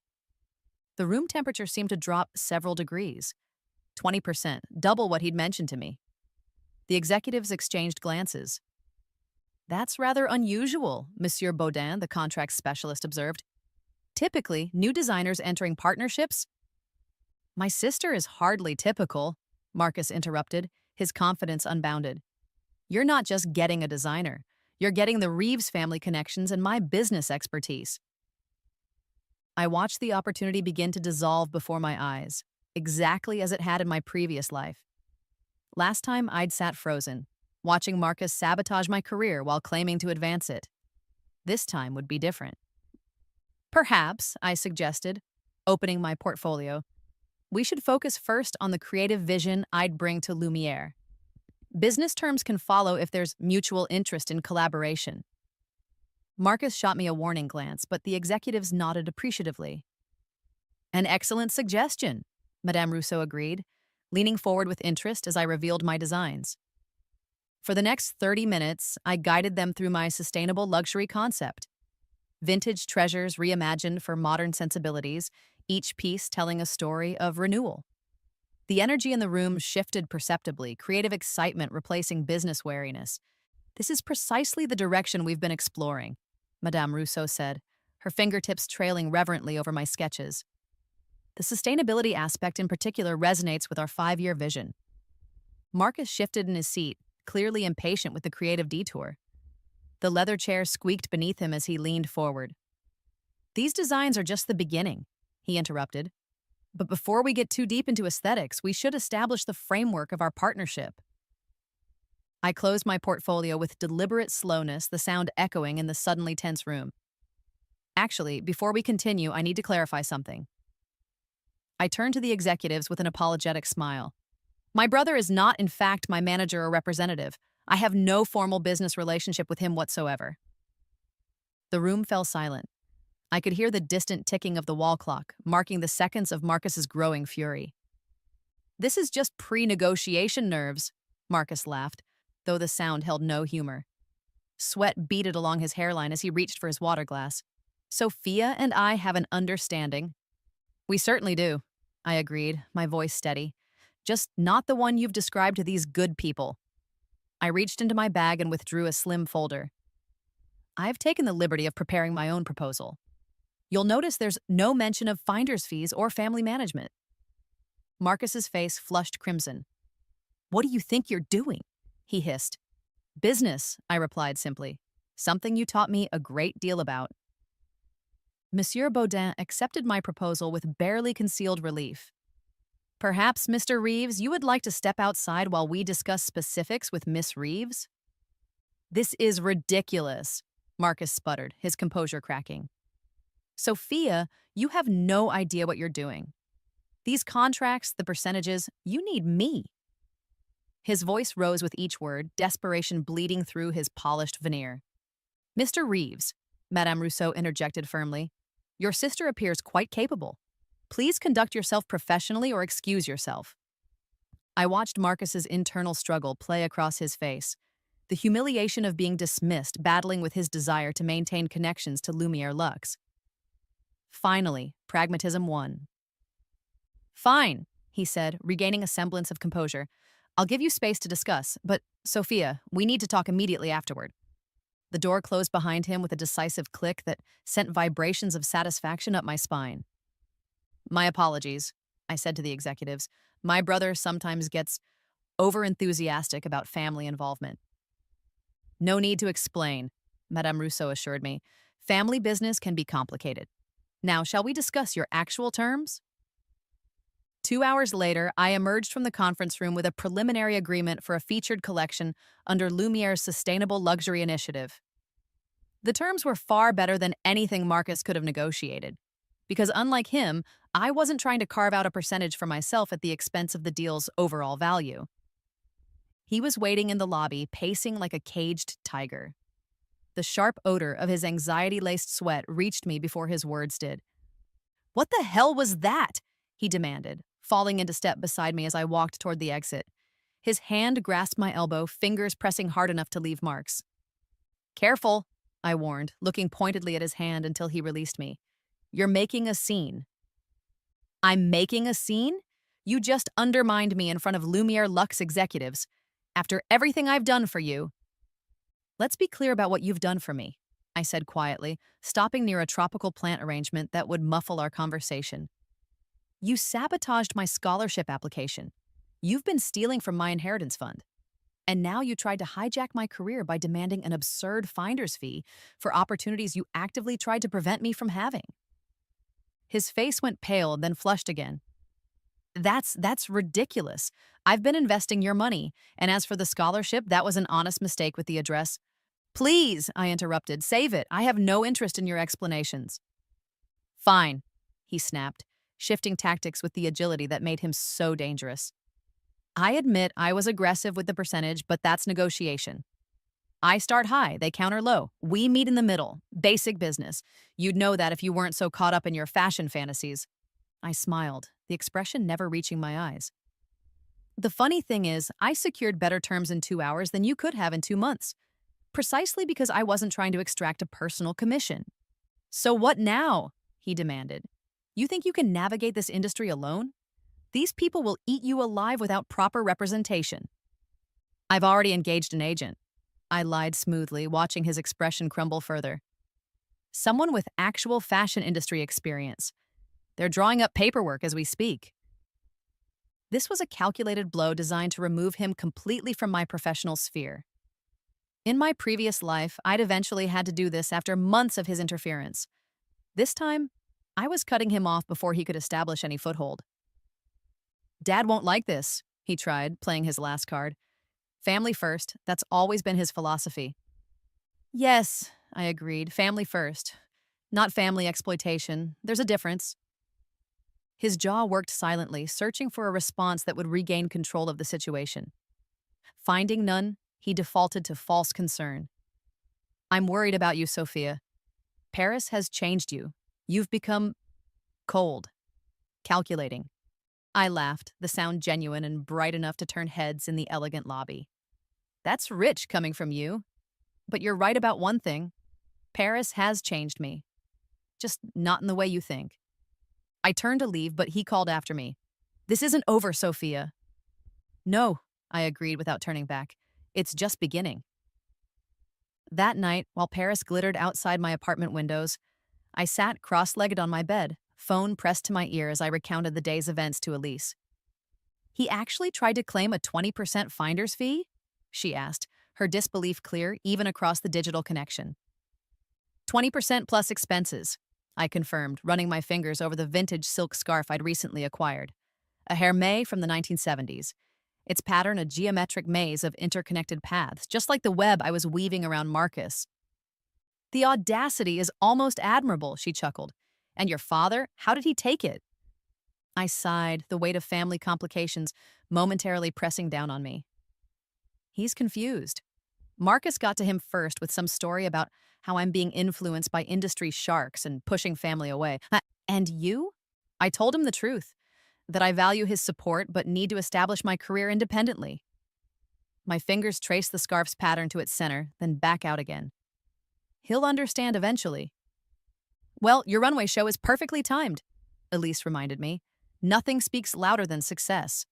The room temperature seemed to drop several degrees. 20%, double what he'd mentioned to me. The executives exchanged glances. That's rather unusual, Monsieur Baudin, the contracts specialist observed. Typically, new designers entering partnerships? My sister is hardly typical, Marcus interrupted, his confidence unbounded. You're not just getting a designer. You're getting the Reeves family connections and my business expertise. I watched the opportunity begin to dissolve before my eyes, exactly as it had in my previous life. Last time, I'd sat frozen, watching Marcus sabotage my career while claiming to advance it. This time would be different. Perhaps, I suggested, opening my portfolio, we should focus first on the creative vision I'd bring to Lumiere. Business terms can follow if there's mutual interest in collaboration. Marcus shot me a warning glance, but the executives nodded appreciatively. An excellent suggestion, Madame Rousseau agreed, leaning forward with interest as I revealed my designs. For the next 30 minutes, I guided them through my sustainable luxury concept. Vintage treasures reimagined for modern sensibilities, each piece telling a story of renewal. The energy in the room shifted perceptibly, creative excitement replacing business wariness. This is precisely the direction we've been exploring, Madame Rousseau said, her fingertips trailing reverently over my sketches. The sustainability aspect in particular resonates with our 5-year vision. Marcus shifted in his seat, clearly impatient with the creative detour. The leather chair squeaked beneath him as he leaned forward. These designs are just the beginning, he interrupted. But before we get too deep into aesthetics, we should establish the framework of our partnership. I closed my portfolio with deliberate slowness, the sound echoing in the suddenly tense room. Actually, before we continue, I need to clarify something. I turned to the executives with an apologetic smile. My brother is not, in fact, my manager or representative. I have no formal business relationship with him whatsoever. The room fell silent. I could hear the distant ticking of the wall clock, marking the seconds of Marcus's growing fury. This is just pre-negotiation nerves, Marcus laughed, though the sound held no humor. Sweat beaded along his hairline as he reached for his water glass. Sophia and I have an understanding. We certainly do, I agreed, my voice steady. Just not the one you've described to these good people. I reached into my bag and withdrew a slim folder. I've taken the liberty of preparing my own proposal. You'll notice there's no mention of finder's fees or family management. Marcus's face flushed crimson. What do you think you're doing? He hissed. Business, I replied simply. Something you taught me a great deal about. Monsieur Baudin accepted my proposal with barely concealed relief. Perhaps, Mr. Reeves, you would like to step outside while we discuss specifics with Miss Reeves? This is ridiculous, Marcus sputtered, his composure cracking. Sophia, you have no idea what you're doing. These contracts, the percentages, you need me. His voice rose with each word, desperation bleeding through his polished veneer. Mr. Reeves, Madame Rousseau interjected firmly, your sister appears quite capable. Please conduct yourself professionally or excuse yourself. I watched Marcus's internal struggle play across his face, the humiliation of being dismissed battling with his desire to maintain connections to Lumiere Lux. Finally, pragmatism won. Fine, he said, regaining a semblance of composure. I'll give you space to discuss, but, Sophia, we need to talk immediately afterward. The door closed behind him with a decisive click that sent vibrations of satisfaction up my spine. My apologies, I said to the executives. My brother sometimes gets over-enthusiastic about family involvement. No need to explain, Madame Rousseau assured me. Family business can be complicated. Now, shall we discuss your actual terms? 2 hours later, I emerged from the conference room with a preliminary agreement for a featured collection under Lumiere's Sustainable Luxury Initiative. The terms were far better than anything Marcus could have negotiated, because unlike him, I wasn't trying to carve out a percentage for myself at the expense of the deal's overall value. He was waiting in the lobby, pacing like a caged tiger. The sharp odor of his anxiety-laced sweat reached me before his words did. What the hell was that? He demanded, falling into step beside me as I walked toward the exit. His hand grasped my elbow, fingers pressing hard enough to leave marks. Careful, I warned, looking pointedly at his hand until he released me. You're making a scene. I'm making a scene? You just undermined me in front of Lumiere Lux executives. After everything I've done for you. Let's be clear about what you've done for me, I said quietly, stopping near a tropical plant arrangement that would muffle our conversation. You sabotaged my scholarship application. You've been stealing from my inheritance fund. And now you tried to hijack my career by demanding an absurd finder's fee for opportunities you actively tried to prevent me from having. His face went pale, then flushed again. That's ridiculous. I've been investing your money, and as for the scholarship, that was an honest mistake with the address. Please, I interrupted, save it. I have no interest in your explanations. Fine, he snapped, shifting tactics with the agility that made him so dangerous. I admit I was aggressive with the percentage, but that's negotiation. I start high, they counter low. We meet in the middle. Basic business. You'd know that if you weren't so caught up in your fashion fantasies. I smiled, the expression never reaching my eyes. The funny thing is, I secured better terms in 2 hours than you could have in 2 months, precisely because I wasn't trying to extract a personal commission. So what now? He demanded. You think you can navigate this industry alone? These people will eat you alive without proper representation. I've already engaged an agent. I lied smoothly, watching his expression crumble further. Someone with actual fashion industry experience. They're drawing up paperwork as we speak. This was a calculated blow designed to remove him completely from my professional sphere. In my previous life, I'd eventually had to do this after months of his interference. This time, I was cutting him off before he could establish any foothold. Dad won't like this, he tried, playing his last card. Family first, that's always been his philosophy. Yes, I agreed, family first. Not family exploitation. There's a difference. His jaw worked silently, searching for a response that would regain control of the situation. Finding none, he defaulted to false concern. I'm worried about you, Sophia. Paris has changed you. You've become cold, calculating. I laughed, the sound genuine and bright enough to turn heads in the elegant lobby. That's rich coming from you. But you're right about one thing. Paris has changed me. Just not in the way you think. I turned to leave, but he called after me. This isn't over, Sophia. No, I agreed without turning back. It's just beginning. That night, while Paris glittered outside my apartment windows, I sat cross-legged on my bed, phone pressed to my ear as I recounted the day's events to Elise. He actually tried to claim a 20% finder's fee? She asked, her disbelief clear even across the digital connection. 20% plus expenses, I confirmed, running my fingers over the vintage silk scarf I'd recently acquired. A Hermès from the 1970s. Its pattern a geometric maze of interconnected paths, just like the web I was weaving around Marcus. The audacity is almost admirable, she chuckled. And your father, how did he take it? I sighed, the weight of family complications momentarily pressing down on me. He's confused. Marcus got to him first with some story about how I'm being influenced by industry sharks and pushing family away. And you? I told him the truth, that I value his support but need to establish my career independently. My fingers traced the scarf's pattern to its center, then back out again. He'll understand eventually. Well, your runway show is perfectly timed, Elise reminded me. Nothing speaks louder than success.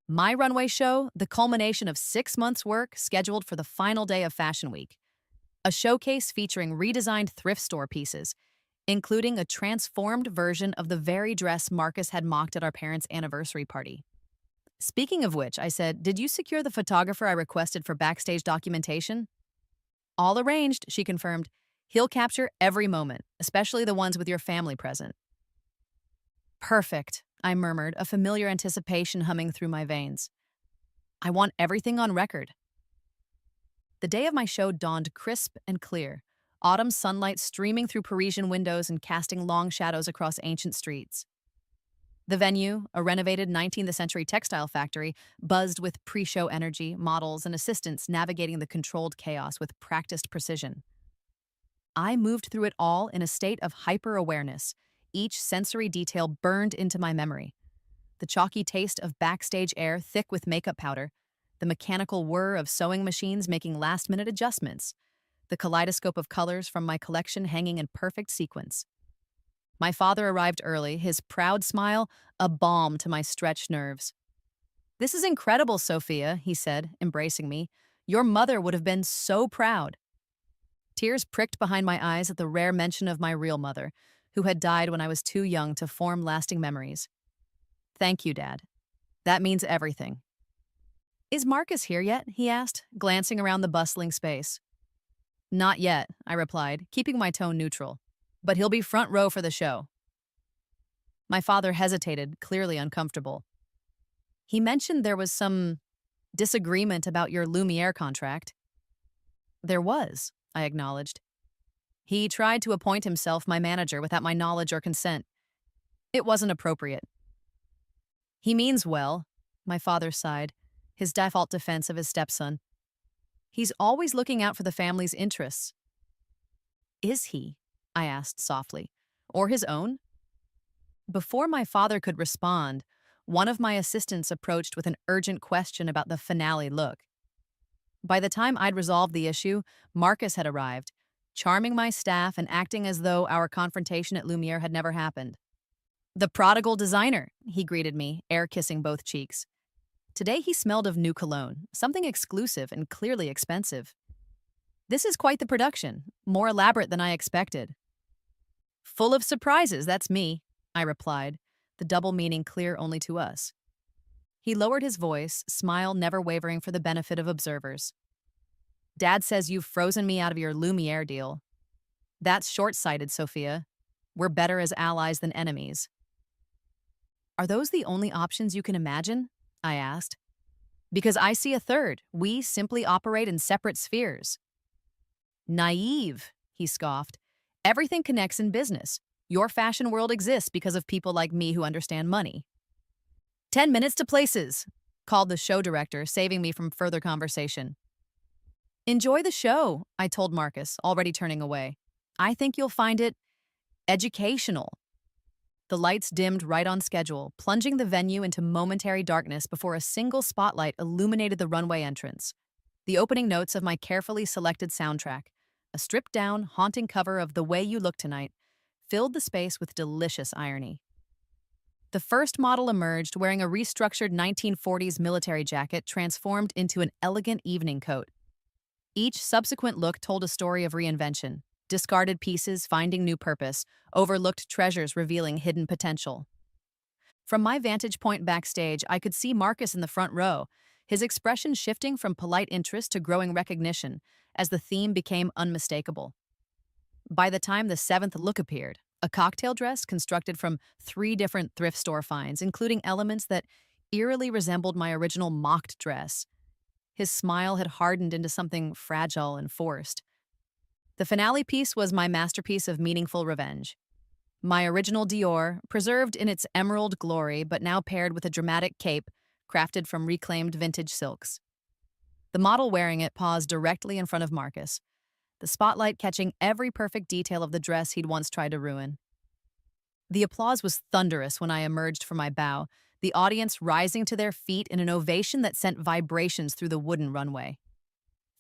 My runway show, the culmination of 6 months' work scheduled for the final day of Fashion Week. A showcase featuring redesigned thrift store pieces, including a transformed version of the very dress Marcus had mocked at our parents' anniversary party. Speaking of which, I said, did you secure the photographer I requested for backstage documentation? All arranged, she confirmed. He'll capture every moment, especially the ones with your family present. Perfect, I murmured, a familiar anticipation humming through my veins. I want everything on record. The day of my show dawned crisp and clear, autumn sunlight streaming through Parisian windows and casting long shadows across ancient streets. The venue, a renovated 19th century textile factory, buzzed with pre-show energy, models, and assistants navigating the controlled chaos with practiced precision. I moved through it all in a state of hyper-awareness, each sensory detail burned into my memory. The chalky taste of backstage air thick with makeup powder, the mechanical whir of sewing machines making last-minute adjustments, the kaleidoscope of colors from my collection hanging in perfect sequence. My father arrived early, his proud smile a balm to my stretched nerves. This is incredible, Sophia, he said, embracing me. Your mother would have been so proud. Tears pricked behind my eyes at the rare mention of my real mother, who had died when I was too young to form lasting memories. Thank you, Dad. That means everything. Is Marcus here yet? He asked, glancing around the bustling space. Not yet, I replied, keeping my tone neutral. But he'll be front row for the show. My father hesitated, clearly uncomfortable. He mentioned there was some disagreement about your Lumiere contract. There was, I acknowledged. He tried to appoint himself my manager without my knowledge or consent. It wasn't appropriate. He means well, my father sighed, his default defense of his stepson. He's always looking out for the family's interests. Is he? I asked softly. Or his own? Before my father could respond, one of my assistants approached with an urgent question about the finale look. By the time I'd resolved the issue, Marcus had arrived, charming my staff and acting as though our confrontation at Lumiere had never happened. The prodigal designer, he greeted me, air-kissing both cheeks. Today he smelled of new cologne, something exclusive and clearly expensive. This is quite the production, more elaborate than I expected. Full of surprises, that's me, I replied, the double meaning clear only to us. He lowered his voice, smile never wavering for the benefit of observers. Dad says you've frozen me out of your Lumiere deal. That's short-sighted, Sophia. We're better as allies than enemies. Are those the only options you can imagine? I asked. Because I see a third. We simply operate in separate spheres. Naive, he scoffed. Everything connects in business. Your fashion world exists because of people like me who understand money. 10 minutes to places, called the show director, saving me from further conversation. Enjoy the show, I told Marcus, already turning away. I think you'll find it educational. The lights dimmed right on schedule, plunging the venue into momentary darkness before a single spotlight illuminated the runway entrance. The opening notes of my carefully selected soundtrack, a stripped-down, haunting cover of The Way You Look Tonight, filled the space with delicious irony. The first model emerged wearing a restructured 1940s military jacket transformed into an elegant evening coat. Each subsequent look told a story of reinvention, discarded pieces finding new purpose, overlooked treasures revealing hidden potential. From my vantage point backstage, I could see Marcus in the front row, his expression shifting from polite interest to growing recognition as the theme became unmistakable. By the time the seventh look appeared, a cocktail dress constructed from 3 different thrift store finds, including elements that eerily resembled my original mocked dress. His smile had hardened into something fragile and forced. The finale piece was my masterpiece of meaningful revenge. My original Dior, preserved in its emerald glory but now paired with a dramatic cape crafted from reclaimed vintage silks. The model wearing it paused directly in front of Marcus, the spotlight catching every perfect detail of the dress he'd once tried to ruin. The applause was thunderous when I emerged from my bow, the audience rising to their feet in an ovation that sent vibrations through the wooden runway.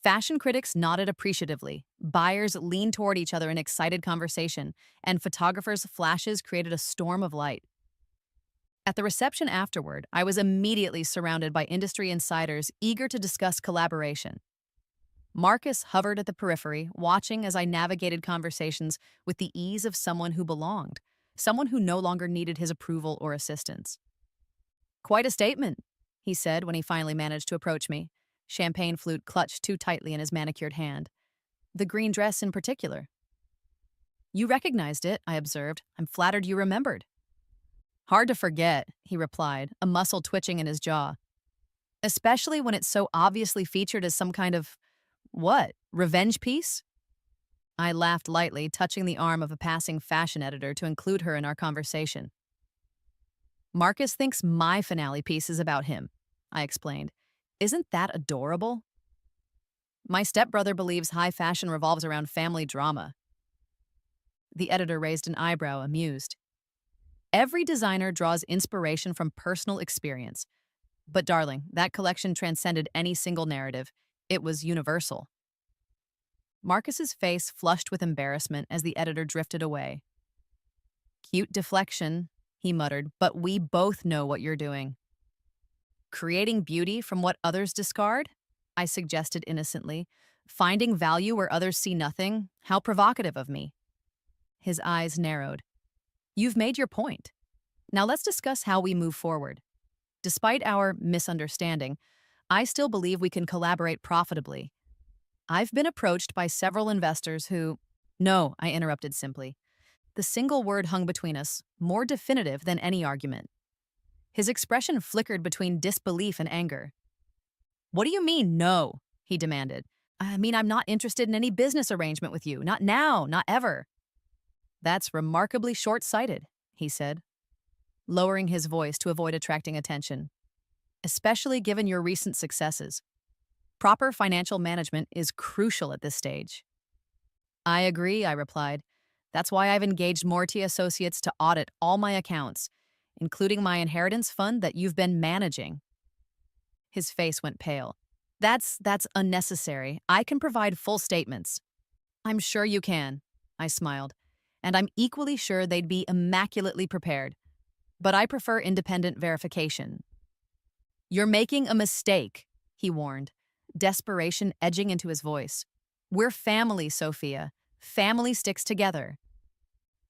Fashion critics nodded appreciatively, buyers leaned toward each other in excited conversation, and photographers' flashes created a storm of light. At the reception afterward, I was immediately surrounded by industry insiders eager to discuss collaboration. Marcus hovered at the periphery, watching as I navigated conversations with the ease of someone who belonged, someone who no longer needed his approval or assistance. Quite a statement, he said when he finally managed to approach me, champagne flute clutched too tightly in his manicured hand. The green dress in particular. You recognized it, I observed. I'm flattered you remembered. Hard to forget, he replied, a muscle twitching in his jaw. Especially when it's so obviously featured as some kind of, revenge piece? I laughed lightly, touching the arm of a passing fashion editor to include her in our conversation. Marcus thinks my finale piece is about him, I explained. Isn't that adorable? My stepbrother believes high fashion revolves around family drama. The editor raised an eyebrow, amused. Every designer draws inspiration from personal experience. But darling, that collection transcended any single narrative. It was universal. Marcus's face flushed with embarrassment as the editor drifted away. Cute deflection, he muttered, but we both know what you're doing. Creating beauty from what others discard? I suggested innocently. Finding value where others see nothing? How provocative of me. His eyes narrowed. You've made your point. Now let's discuss how we move forward. Despite our misunderstanding, I still believe we can collaborate profitably. I've been approached by several investors who— No, I interrupted simply. The single word hung between us, more definitive than any argument. His expression flickered between disbelief and anger. "What do you mean, no?" he demanded. "I mean, I'm not interested in any business arrangement with you. Not now, not ever." "That's remarkably short-sighted," he said, lowering his voice to avoid attracting attention. "Especially given your recent successes. Proper financial management is crucial at this stage." "I agree," I replied. "That's why I've engaged Morty Associates to audit all my accounts, including my inheritance fund that you've been managing." His face went pale. That's unnecessary. I can provide full statements." "I'm sure you can," I smiled. "And I'm equally sure they'd be immaculately prepared. But I prefer independent verification." "You're making a mistake," he warned, desperation edging into his voice. "We're family, Sophia. Family sticks together.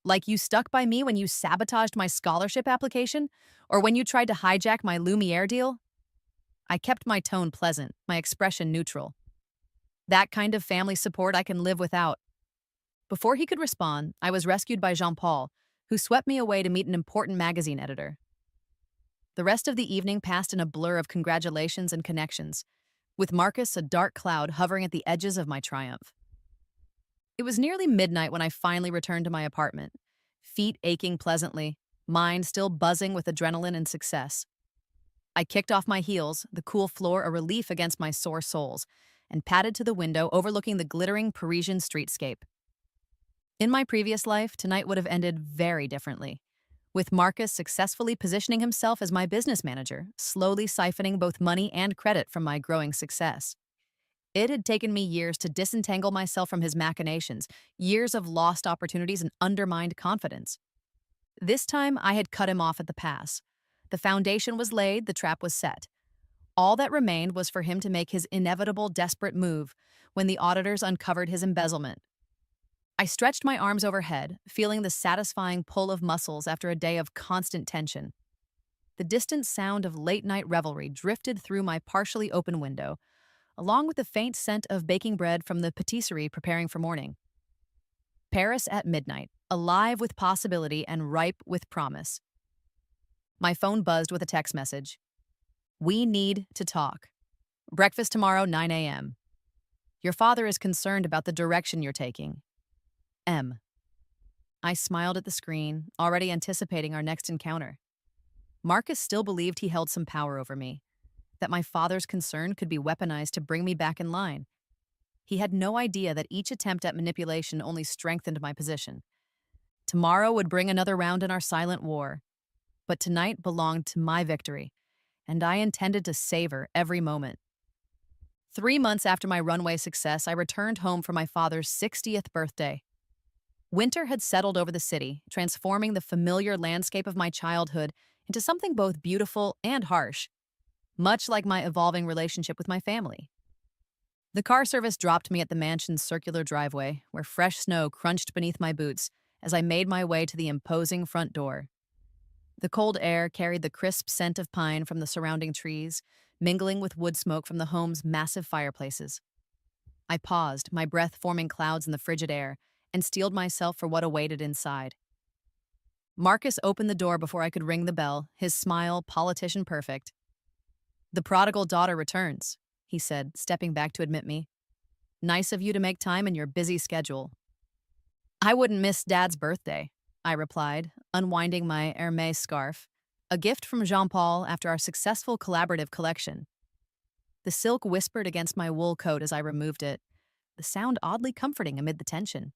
Like you stuck by me when you sabotaged my scholarship application, or when you tried to hijack my Lumiere deal?" I kept my tone pleasant, my expression neutral. "That kind of family support I can live without." Before he could respond, I was rescued by Jean-Paul, who swept me away to meet an important magazine editor. The rest of the evening passed in a blur of congratulations and connections, with Marcus a dark cloud hovering at the edges of my triumph. It was nearly midnight when I finally returned to my apartment, feet aching pleasantly, mind still buzzing with adrenaline and success. I kicked off my heels, the cool floor a relief against my sore soles, and padded to the window overlooking the glittering Parisian streetscape. In my previous life, tonight would have ended very differently, with Marcus successfully positioning himself as my business manager, slowly siphoning both money and credit from my growing success. It had taken me years to disentangle myself from his machinations, years of lost opportunities and undermined confidence. This time, I had cut him off at the pass. The foundation was laid, the trap was set. All that remained was for him to make his inevitable desperate move when the auditors uncovered his embezzlement. I stretched my arms overhead, feeling the satisfying pull of muscles after a day of constant tension. The distant sound of late-night revelry drifted through my partially open window, along with the faint scent of baking bread from the patisserie preparing for morning. Paris at midnight, alive with possibility and ripe with promise. My phone buzzed with a text message. "We need to talk. Breakfast tomorrow, 9 a.m. Your father is concerned about the direction you're taking. M." I smiled at the screen, already anticipating our next encounter. Marcus still believed he held some power over me, that my father's concern could be weaponized to bring me back in line. He had no idea that each attempt at manipulation only strengthened my position. Tomorrow would bring another round in our silent war, but tonight belonged to my victory, and I intended to savor every moment. 3 months after my runway success, I returned home for my father's 60th birthday. Winter had settled over the city, transforming the familiar landscape of my childhood into something both beautiful and harsh, much like my evolving relationship with my family. The car service dropped me at the mansion's circular driveway, where fresh snow crunched beneath my boots as I made my way to the imposing front door. The cold air carried the crisp scent of pine from the surrounding trees, mingling with wood smoke from the home's massive fireplaces. I paused, my breath forming clouds in the frigid air, and steeled myself for what awaited inside. Marcus opened the door before I could ring the bell, his smile politician perfect. "The prodigal daughter returns," he said, stepping back to admit me. "Nice of you to make time in your busy schedule." "I wouldn't miss Dad's birthday," I replied, unwinding my Hermès scarf, a gift from Jean-Paul after our successful collaborative collection. The silk whispered against my wool coat as I removed it, the sound oddly comforting amid the tension.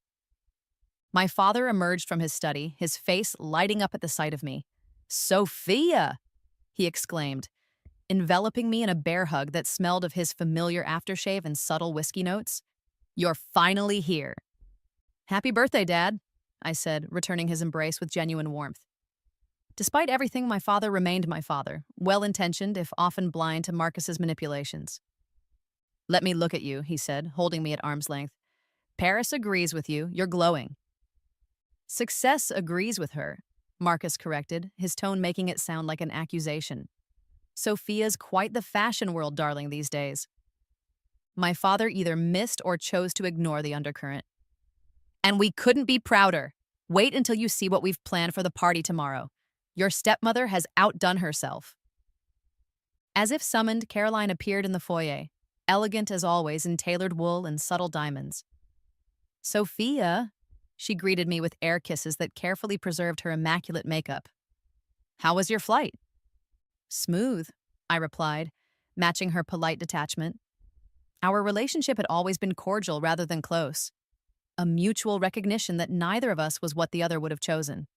My father emerged from his study, his face lighting up at the sight of me. "Sophia!" he exclaimed, enveloping me in a bear hug that smelled of his familiar aftershave and subtle whiskey notes. "You're finally here." "Happy birthday, Dad," I said, returning his embrace with genuine warmth. Despite everything, my father remained my father, well-intentioned if often blind to Marcus's manipulations. "Let me look at you," he said, holding me at arm's length. "Paris agrees with you. You're glowing." "Success agrees with her," Marcus corrected, his tone making it sound like an accusation. "Sophia's quite the fashion world darling these days." My father either missed or chose to ignore the undercurrent. "And we couldn't be prouder," Wait until you see what we've planned for the party tomorrow. Your stepmother has outdone herself. As if summoned, Caroline appeared in the foyer, elegant as always in tailored wool and subtle diamonds. Sophia, she greeted me with air kisses that carefully preserved her immaculate makeup. How was your flight? Smooth, I replied, matching her polite detachment. Our relationship had always been cordial rather than close, a mutual recognition that neither of us was what the other would have chosen.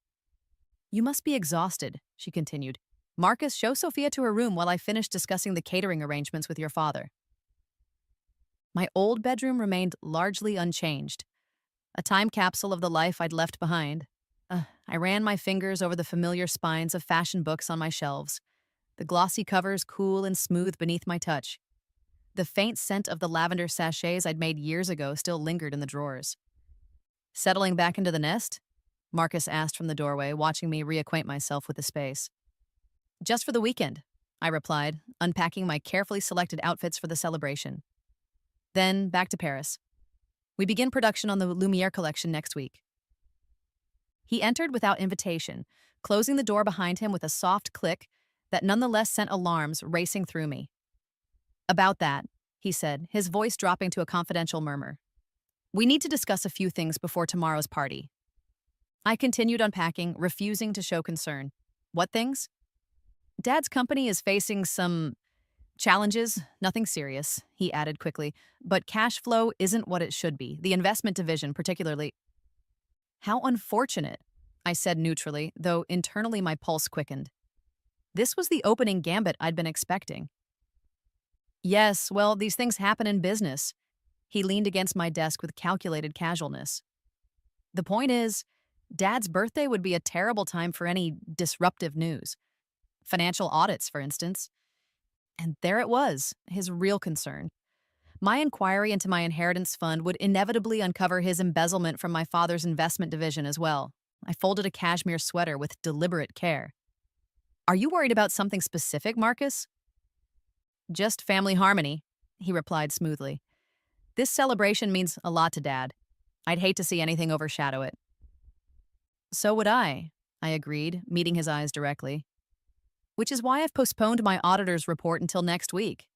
You must be exhausted, she continued. Marcus, show Sophia to her room while I finish discussing the catering arrangements with your father. My old bedroom remained largely unchanged, a time capsule of the life I'd left behind. I ran my fingers over the familiar spines of fashion books on my shelves, the glossy covers cool and smooth beneath my touch. The faint scent of the lavender sachets I'd made years ago still lingered in the drawers. Settling back into the nest? Marcus asked from the doorway, watching me reacquaint myself with the space. Just for the weekend, I replied, unpacking my carefully selected outfits for the celebration. Then back to Paris. We begin production on the Lumiere collection next week. He entered without invitation, closing the door behind him with a soft click that nonetheless sent alarms racing through me. About that, he said, his voice dropping to a confidential murmur. We need to discuss a few things before tomorrow's party. I continued unpacking, refusing to show concern. What things? Dad's company is facing some challenges, nothing serious, he added quickly, but cash flow isn't what it should be, the investment division particularly. How unfortunate, I said neutrally, though internally my pulse quickened. This was the opening gambit I'd been expecting. Yes, well, these things happen in business. He leaned against my desk with calculated casualness. The point is, Dad's birthday would be a terrible time for any disruptive news. Financial audits, for instance. And there it was, his real concern. My inquiry into my inheritance fund would inevitably uncover his embezzlement from my father's investment division as well. I folded a cashmere sweater with deliberate care. Are you worried about something specific, Marcus? Just family harmony, he replied smoothly. This celebration means a lot to Dad. I'd hate to see anything overshadow it. So would I agreed, meeting his eyes directly. Which is why I've postponed my auditor's report until next week.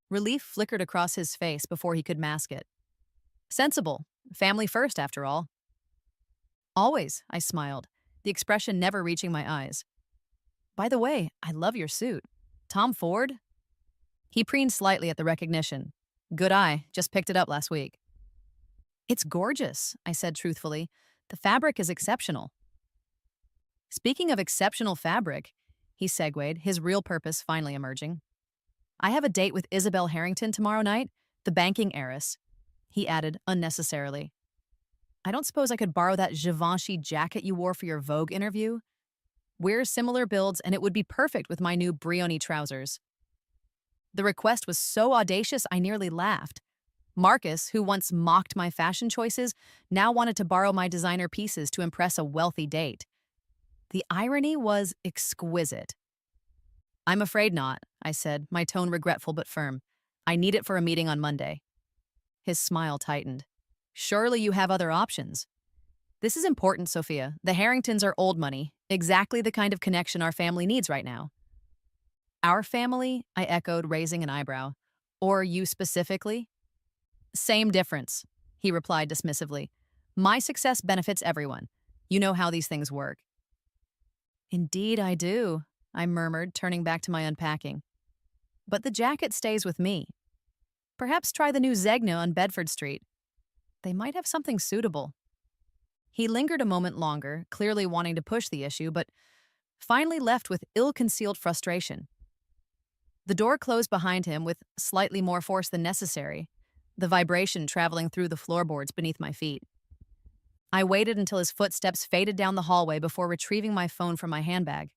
Relief flickered across his face before he could mask it. Sensible. Family first, after all. Always, I smiled, the expression never reaching my eyes. By the way, I love your suit. Tom Ford? He preened slightly at the recognition. Good eye, just picked it up last week. It's gorgeous, I said truthfully. The fabric is exceptional. Speaking of exceptional fabric, he segued, his real purpose finally emerging. I have a date with Isabel Harrington tomorrow night, the banking heiress. He added, unnecessarily. I don't suppose I could borrow that Givenchy jacket you wore for your Vogue interview? We're similar builds, and it would be perfect with my new Brioni trousers. The request was so audacious I nearly laughed. Marcus, who once mocked my fashion choices, now wanted to borrow my designer pieces to impress a wealthy date. The irony was exquisite. I'm afraid not, I said, my tone regretful but firm. I need it for a meeting on Monday. His smile tightened. Surely you have other options. This is important, Sophia. The Harringtons are old money, exactly the kind of connection our family needs right now. Our family? I echoed, raising an eyebrow. Or you specifically? Same difference, he replied dismissively. My success benefits everyone. You know how these things work. Indeed I do, I murmured, turning back to my unpacking. But the jacket stays with me. Perhaps try the new Zegna on Bedford Street. They might have something suitable. He lingered a moment longer, clearly wanting to push the issue, but finally left with ill-concealed frustration. The door closed behind him with slightly more force than necessary, the vibration traveling through the floorboards beneath my feet. I waited until his footsteps faded down the hallway before retrieving my phone from my handbag.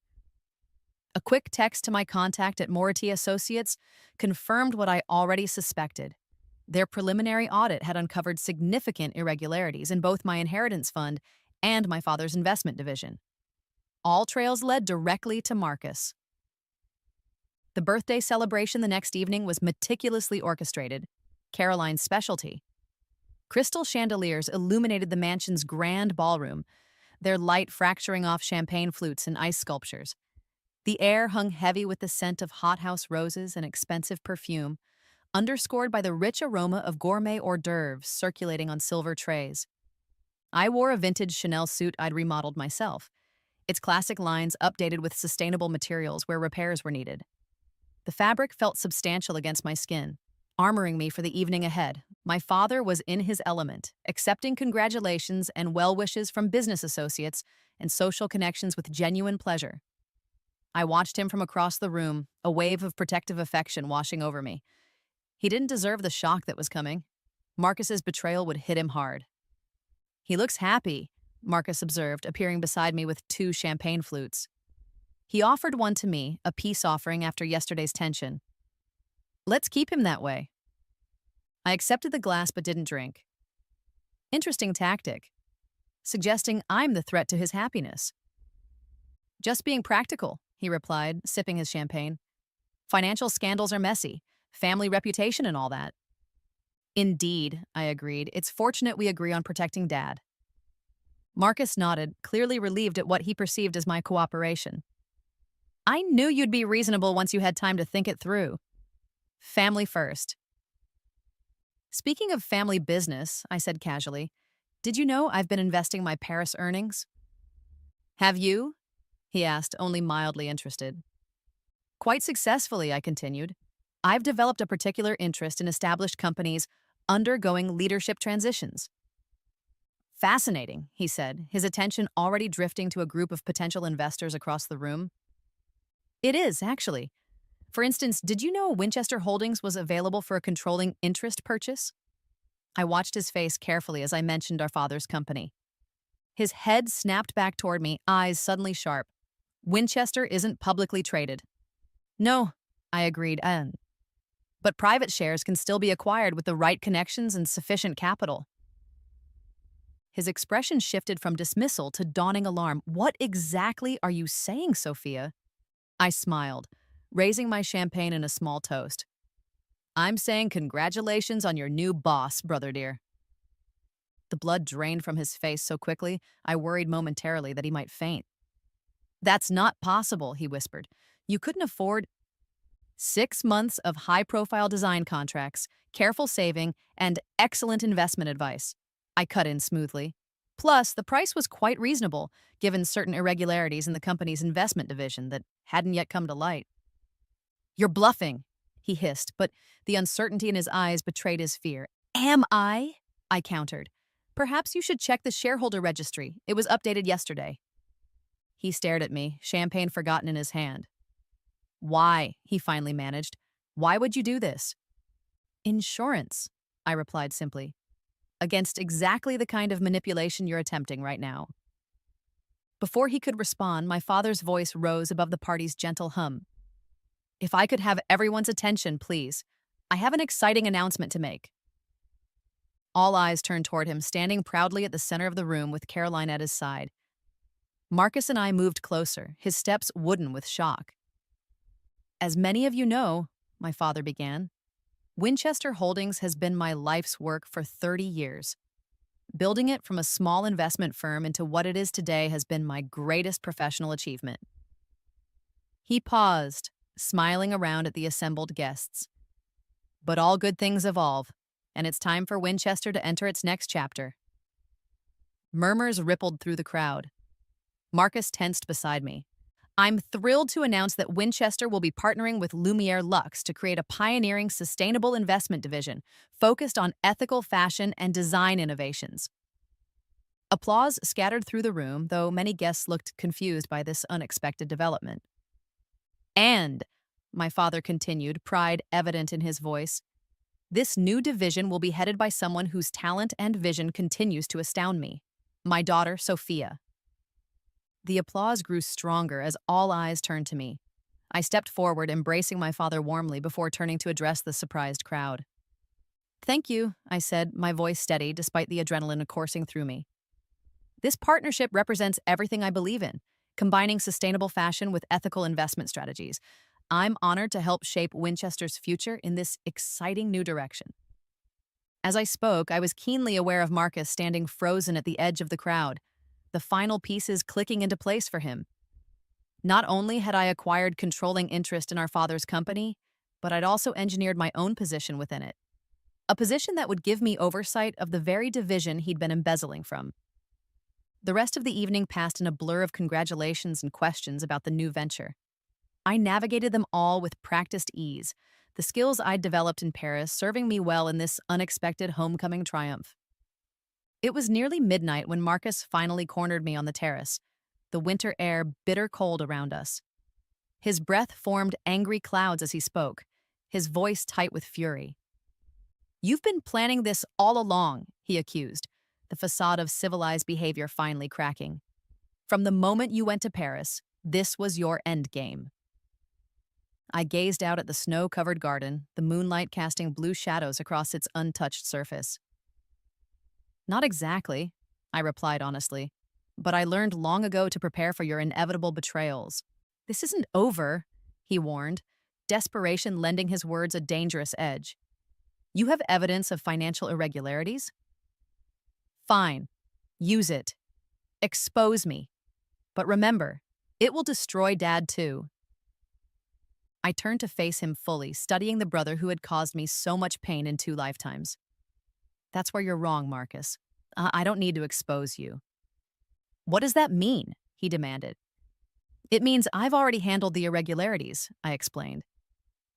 A quick text to my contact at Mority Associates confirmed what I already suspected. Their preliminary audit had uncovered significant irregularities in both my inheritance fund and my father's investment division. All trails led directly to Marcus. The birthday celebration the next evening was meticulously orchestrated, Caroline's specialty. Crystal chandeliers illuminated the mansion's grand ballroom, their light fracturing off champagne flutes and ice sculptures. The air hung heavy with the scent of hothouse roses and expensive perfume, underscored by the rich aroma of gourmet hors d'oeuvres circulating on silver trays. I wore a vintage Chanel suit I'd remodeled myself, its classic lines updated with sustainable materials where repairs were needed. The fabric felt substantial against my skin, armoring me for the evening ahead. My father was in his element, accepting congratulations and well wishes from business associates and social connections with genuine pleasure. I watched him from across the room, a wave of protective affection washing over me. He didn't deserve the shock that was coming. Marcus's betrayal would hit him hard. "He looks happy," Marcus observed, appearing beside me with 2 champagne flutes. He offered one to me, a peace offering after yesterday's tension. "Let's keep him that way." I accepted the glass but didn't drink. Interesting tactic, suggesting I'm the threat to his happiness. "Just being practical," he replied, sipping his champagne. "Financial scandals are messy, family reputation and all that." "Indeed," I agreed. "It's fortunate we agree on protecting Dad." Marcus nodded, clearly relieved at what he perceived as my cooperation. "I knew you'd be reasonable once you had time to think it through. Family first." "Speaking of family business," I said casually, "did you know I've been investing my Paris earnings?" "Have you?" he asked, only mildly interested. "Quite successfully," I continued. "I've developed a particular interest in established companies undergoing leadership transitions." "Fascinating," he said, his attention already drifting to a group of potential investors across the room. "It is, actually. For instance, did you know Winchester Holdings was available for a controlling interest purchase?" I watched his face carefully as I mentioned our father's company. His head snapped back toward me, eyes suddenly sharp. "Winchester isn't publicly traded." "No," I agreed, "but private shares can still be acquired with the right connections and sufficient capital." His expression shifted from dismissal to dawning alarm. "What exactly are you saying, Sophia?" I smiled, raising my champagne in a small toast. "I'm saying congratulations on your new boss, brother dear." The blood drained from his face so quickly, I worried momentarily that he might faint. "That's not possible," he whispered. "You couldn't afford—" 6 months of high-profile design contracts, careful saving, and excellent investment advice," I cut in smoothly. "Plus, the price was quite reasonable, given certain irregularities in the company's investment division that hadn't yet come to light." "You're bluffing," he hissed, but the uncertainty in his eyes betrayed his fear. "Am I?" I countered. "Perhaps you should check the shareholder registry. It was updated yesterday." He stared at me, champagne forgotten in his hand. "Why?" he finally managed. "Why would you do this?" "Insurance," I replied simply. "Against exactly the kind of manipulation you're attempting right now." Before he could respond, my father's voice rose above the party's gentle hum. "If I could have everyone's attention, please. I have an exciting announcement to make." All eyes turned toward him, standing proudly at the center of the room with Caroline at his side. Marcus and I moved closer, his steps wooden with shock. "As many of you know," my father began, "Winchester Holdings has been my life's work for 30 years. Building it from a small investment firm into what it is today has been my greatest professional achievement." He paused, smiling around at the assembled guests. "But all good things evolve, and it's time for Winchester to enter its next chapter." Murmurs rippled through the crowd. Marcus tensed beside me. "I'm thrilled to announce that Winchester will be partnering with Lumiere Lux to create a pioneering sustainable investment division focused on ethical fashion and design innovations." Applause scattered through the room, though many guests looked confused by this unexpected development. "And," my father continued, pride evident in his voice, "this new division will be headed by someone whose talent and vision continues to astound me. My daughter, Sophia." The applause grew stronger as all eyes turned to me. I stepped forward, embracing my father warmly before turning to address the surprised crowd. "Thank you," I said, my voice steady despite the adrenaline coursing through me. "This partnership represents everything I believe in, combining sustainable fashion with ethical investment strategies. I'm honored to help shape Winchester's future in this exciting new direction." As I spoke, I was keenly aware of Marcus standing frozen at the edge of the crowd, the final pieces clicking into place for him. Not only had I acquired controlling interest in our father's company, but I'd also engineered my own position within it. A position that would give me oversight of the very division he'd been embezzling from. The rest of the evening passed in a blur of congratulations and questions about the new venture. I navigated them all with practiced ease, the skills I'd developed in Paris serving me well in this unexpected homecoming triumph. It was nearly midnight when Marcus finally cornered me on the terrace, the winter air bitter cold around us. His breath formed angry clouds as he spoke, his voice tight with fury. "You've been planning this all along," he accused, the facade of civilized behavior finally cracking. "From the moment you went to Paris, this was your endgame." I gazed out at the snow-covered garden, the moonlight casting blue shadows across its untouched surface. "Not exactly," I replied honestly, "but I learned long ago to prepare for your inevitable betrayals." "This isn't over," he warned, desperation lending his words a dangerous edge. "You have evidence of financial irregularities? Fine. Use it. Expose me. But remember, it will destroy Dad too." I turned to face him fully, studying the brother who had caused me so much pain in 2 lifetimes. "That's where you're wrong, Marcus. I don't need to expose you." "What does that mean?" he demanded. "It means I've already handled the irregularities," I explained.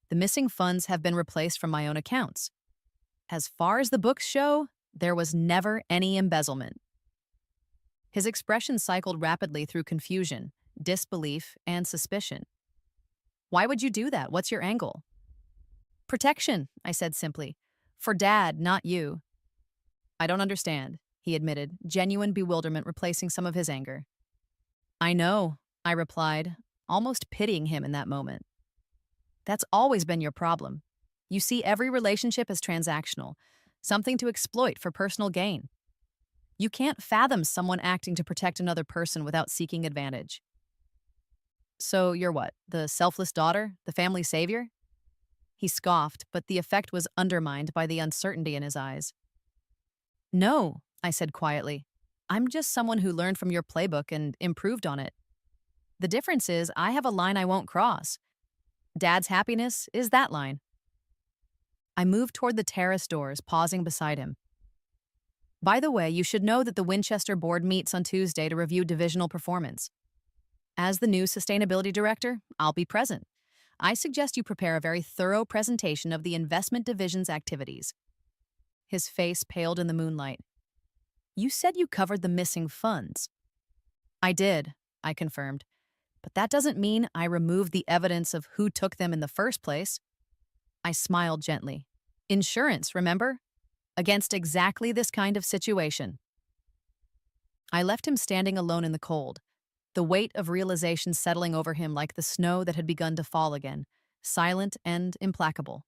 "The missing funds have been replaced from my own accounts. As far as the books show, there was never any embezzlement." His expression cycled rapidly through confusion, disbelief, and suspicion. "Why would you do that? What's your angle?" "Protection," I said simply. "For Dad, not you." "I don't understand," he admitted, genuine bewilderment replacing some of his anger. "I know," I replied, almost pitying him in that moment. "That's always been your problem. You see every relationship as transactional, something to exploit for personal gain. You can't fathom someone acting to protect another person without seeking advantage." "So you're what, the selfless daughter, the family savior?" He scoffed, but the effect was undermined by the uncertainty in his eyes. "No," I said quietly. "I'm just someone who learned from your playbook and improved on it. The difference is I have a line I won't cross. Dad's happiness is that line." I moved toward the terrace doors, pausing beside him. "By the way, you should know that the Winchester board meets on Tuesday to review divisional performance. As the new sustainability director, I'll be present. I suggest you prepare a very thorough presentation of the investment division's activities." His face paled in the moonlight. "You said you covered the missing funds." "I did," I confirmed. "But that doesn't mean I removed the evidence of who took them in the first place." I smiled gently. "Insurance, remember? Against exactly this kind of situation." I left him standing alone in the cold, the weight of realization settling over him like the snow that had begun to fall again, silent and implacable.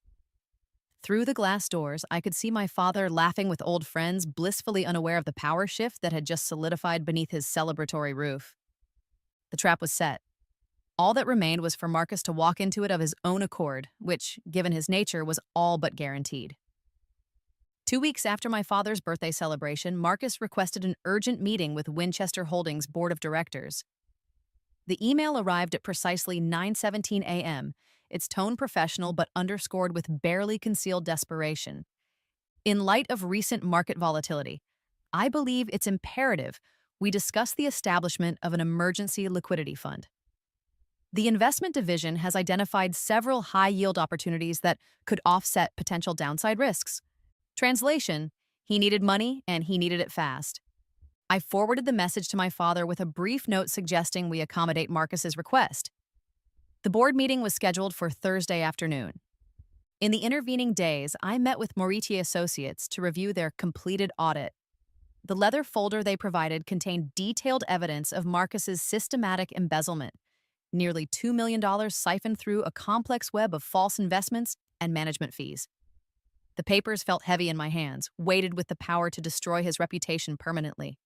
Through the glass doors, I could see my father laughing with old friends, blissfully unaware of the power shift that had just solidified beneath his celebratory roof. The trap was set. All that remained was for Marcus to walk into it of his own accord, which, given his nature, was all but guaranteed. 2 weeks after my father's birthday celebration, Marcus requested an urgent meeting with Winchester Holdings' board of directors. The email arrived at precisely 9:17 a.m., its tone professional but underscored with barely concealed desperation. "In light of recent market volatility, I believe it's imperative we discuss the establishment of an emergency liquidity fund. The investment division has identified several high-yield opportunities that could offset potential downside risks. Translation, he needed money and he needed it fast." I forwarded the message to my father with a brief note suggesting we accommodate Marcus's request. The board meeting was scheduled for Thursday afternoon. In the intervening days, I met with Moritier Associates to review their completed audit. The leather folder they provided contained detailed evidence of Marcus's systematic embezzlement, nearly $2 million siphoned through a complex web of false investments and management fees. The papers felt heavy in my hands, weighted with the power to destroy his reputation permanently.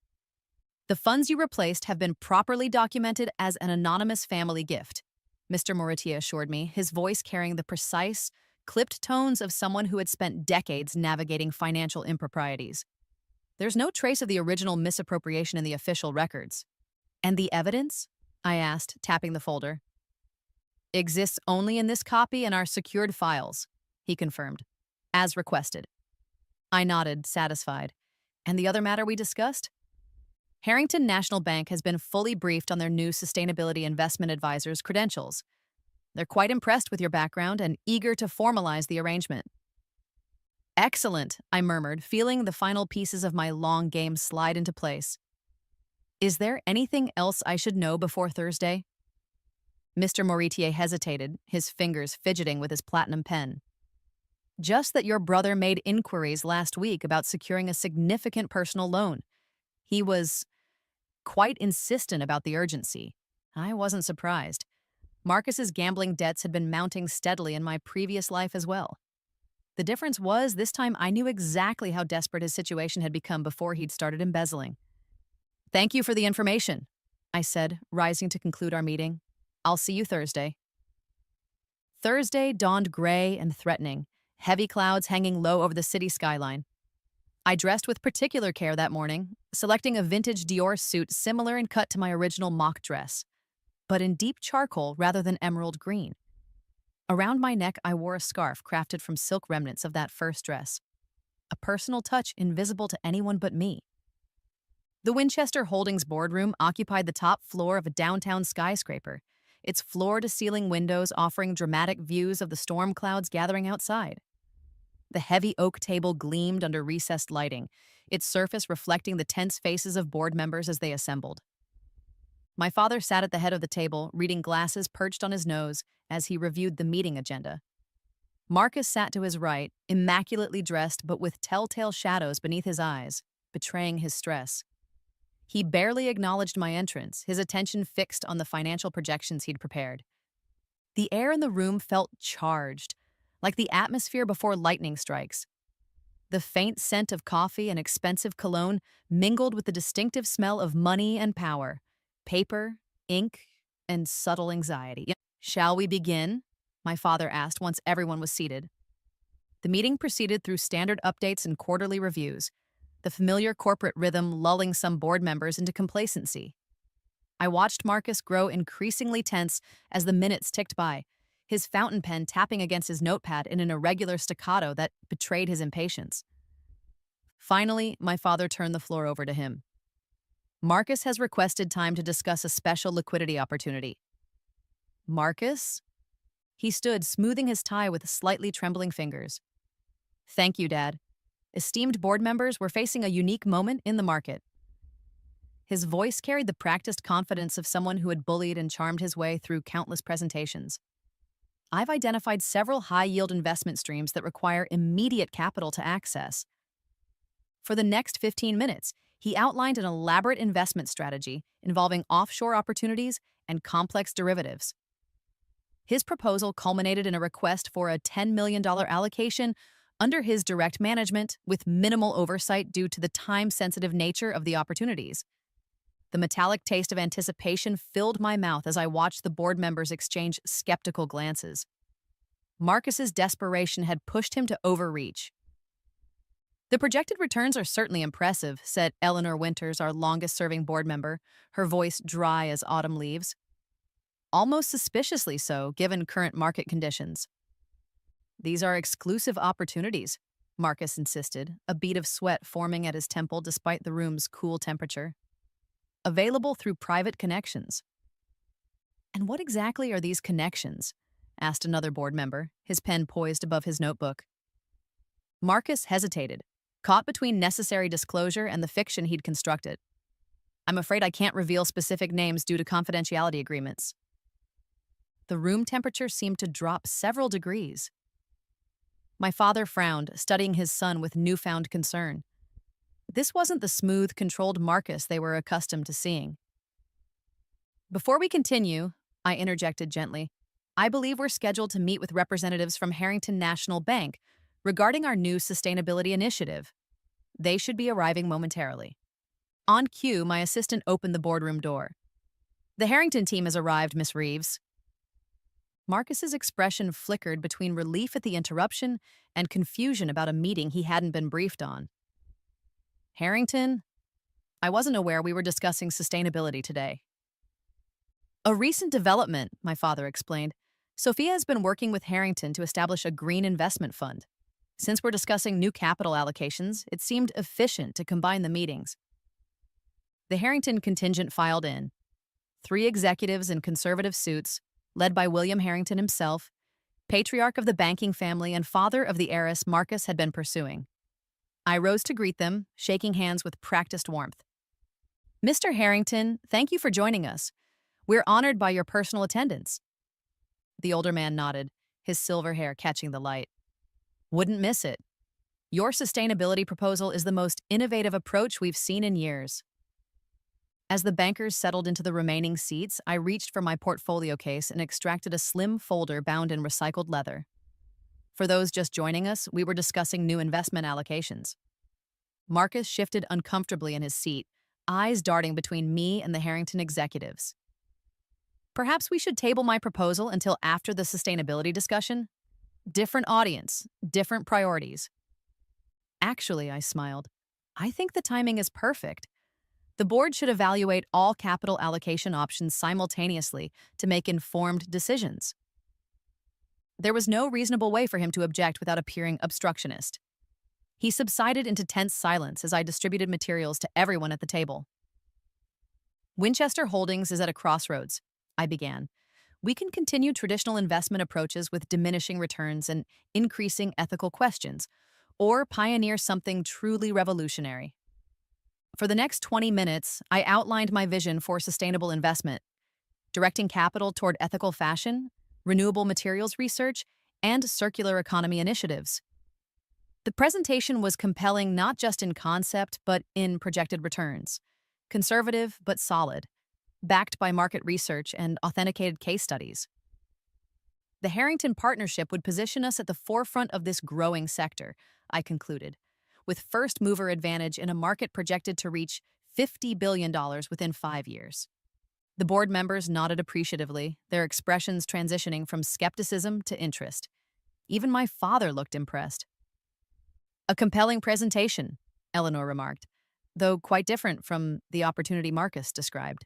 "The funds you replaced have been properly documented as an anonymous family gift," Mr. Moritier assured me, his voice carrying the precise, clipped tones of someone who had spent decades navigating financial improprieties. There's no trace of the original misappropriation in the official records. And the evidence? I asked, tapping the folder. Exists only in this copy and our secured files, he confirmed, as requested. I nodded, satisfied. And the other matter we discussed? Harrington National Bank has been fully briefed on their new sustainability investment advisor's credentials. They're quite impressed with your background and eager to formalize the arrangement. Excellent, I murmured, feeling the final pieces of my long game slide into place. Is there anything else I should know before Thursday? Mr. Moritier hesitated, his fingers fidgeting with his platinum pen. Just that your brother made inquiries last week about securing a significant personal loan. He was quite insistent about the urgency. I wasn't surprised. Marcus's gambling debts had been mounting steadily in my previous life as well. The difference was this time I knew exactly how desperate his situation had become before he'd started embezzling. Thank you for the information, I said, rising to conclude our meeting. I'll see you Thursday. Thursday dawned gray and threatening, heavy clouds hanging low over the city skyline. I dressed with particular care that morning, selecting a vintage Dior suit similar in cut to my original mock dress, but in deep charcoal rather than emerald green. Around my neck, I wore a scarf crafted from silk remnants of that first dress, a personal touch invisible to anyone but me. The Winchester Holdings boardroom occupied the top floor of a downtown skyscraper, its floor-to-ceiling windows offering dramatic views of the storm clouds gathering outside. The heavy oak table gleamed under recessed lighting, its surface reflecting the tense faces of board members as they assembled. My father sat at the head of the table, reading glasses perched on his nose as he reviewed the meeting agenda. Marcus sat to his right, immaculately dressed but with telltale shadows beneath his eyes, betraying his stress. He barely acknowledged my entrance, his attention fixed on the financial projections he'd prepared. The air in the room felt charged, like the atmosphere before lightning strikes. The faint scent of coffee and expensive cologne mingled with the distinctive smell of money and power, paper, ink, and subtle anxiety. Shall we begin? My father asked once everyone was seated. The meeting proceeded through standard updates and quarterly reviews, the familiar corporate rhythm lulling some board members into complacency. I watched Marcus grow increasingly tense as the minutes ticked by, his fountain pen tapping against his notepad in an irregular staccato that betrayed his impatience. Finally, my father turned the floor over to him. Marcus has requested time to discuss a special liquidity opportunity. Marcus? He stood, smoothing his tie with slightly trembling fingers. Thank you, Dad. Esteemed board members were facing a unique moment in the market. His voice carried the practiced confidence of someone who had bullied and charmed his way through countless presentations. I've identified several high-yield investment streams that require immediate capital to access. For the next 15 minutes, he outlined an elaborate investment strategy involving offshore opportunities and complex derivatives. His proposal culminated in a request for a $10 million allocation under his direct management with minimal oversight due to the time-sensitive nature of the opportunities. The metallic taste of anticipation filled my mouth as I watched the board members exchange skeptical glances. Marcus's desperation had pushed him to overreach. The projected returns are certainly impressive, said Eleanor Winters, our longest-serving board member, her voice dry as autumn leaves. Almost suspiciously so, given current market conditions. These are exclusive opportunities, Marcus insisted, a bead of sweat forming at his temple despite the room's cool temperature. Available through private connections. And what exactly are these connections? Asked another board member, his pen poised above his notebook. Marcus hesitated, caught between necessary disclosure and the fiction he'd constructed. I'm afraid I can't reveal specific names due to confidentiality agreements. The room temperature seemed to drop several degrees. My father frowned, studying his son with newfound concern. This wasn't the smooth, controlled Marcus they were accustomed to seeing. Before we continue, I interjected gently, I believe we're scheduled to meet with representatives from Harrington National Bank regarding our new sustainability initiative. They should be arriving momentarily. On cue, my assistant opened the boardroom door. The Harrington team has arrived, Miss Reeves. Marcus's expression flickered between relief at the interruption and confusion about a meeting he hadn't been briefed on. Harrington? I wasn't aware we were discussing sustainability today. A recent development, my father explained. Sophia has been working with Harrington to establish a green investment fund. Since we're discussing new capital allocations, it seemed efficient to combine the meetings. The Harrington contingent filed in. 3 executives in conservative suits, led by William Harrington himself, patriarch of the banking family and father of the heiress Marcus had been pursuing. I rose to greet them, shaking hands with practiced warmth. Mr. Harrington, thank you for joining us. We're honored by your personal attendance. The older man nodded, his silver hair catching the light. Wouldn't miss it. Your sustainability proposal is the most innovative approach we've seen in years. As the bankers settled into the remaining seats, I reached for my portfolio case and extracted a slim folder bound in recycled leather. For those just joining us, we were discussing new investment allocations. Marcus shifted uncomfortably in his seat, eyes darting between me and the Harrington executives. Perhaps we should table my proposal until after the sustainability discussion? Different audience, different priorities. Actually, I smiled, I think the timing is perfect. The board should evaluate all capital allocation options simultaneously to make informed decisions. There was no reasonable way for him to object without appearing obstructionist. He subsided into tense silence as I distributed materials to everyone at the table. Winchester Holdings is at a crossroads, I began. We can continue traditional investment approaches with diminishing returns and increasing ethical questions, or pioneer something truly revolutionary. For the next 20 minutes, I outlined my vision for sustainable investment, directing capital toward ethical fashion, renewable materials research, and circular economy initiatives. The presentation was compelling not just in concept, but in projected returns. Conservative, but solid, backed by market research and authenticated case studies. The Harrington Partnership would position us at the forefront of this growing sector, I concluded, with first-mover advantage in a market projected to reach $50 billion within 5 years. The board members nodded appreciatively, their expressions transitioning from skepticism to interest. Even my father looked impressed. A compelling presentation, Eleanor remarked, though quite different from the opportunity Marcus described.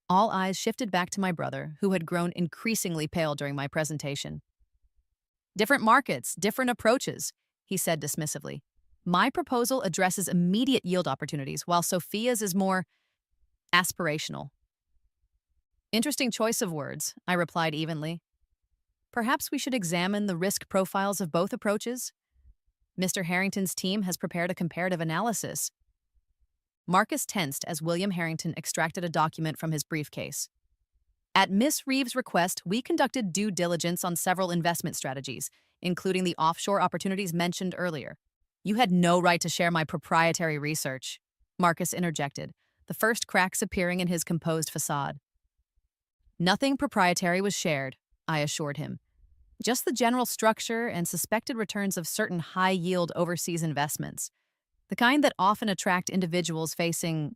All eyes shifted back to my brother, who had grown increasingly pale during my presentation. Different markets, different approaches, he said dismissively. My proposal addresses immediate yield opportunities, while Sophia's is more aspirational. Interesting choice of words, I replied evenly. Perhaps we should examine the risk profiles of both approaches. Mr. Harrington's team has prepared a comparative analysis. Marcus tensed as William Harrington extracted a document from his briefcase. At Miss Reeves' request, we conducted due diligence on several investment strategies, including the offshore opportunities mentioned earlier. You had no right to share my proprietary research, Marcus interjected, the first cracks appearing in his composed facade. Nothing proprietary was shared, I assured him. Just the general structure and suspected returns of certain high-yield overseas investments, the kind that often attract individuals facing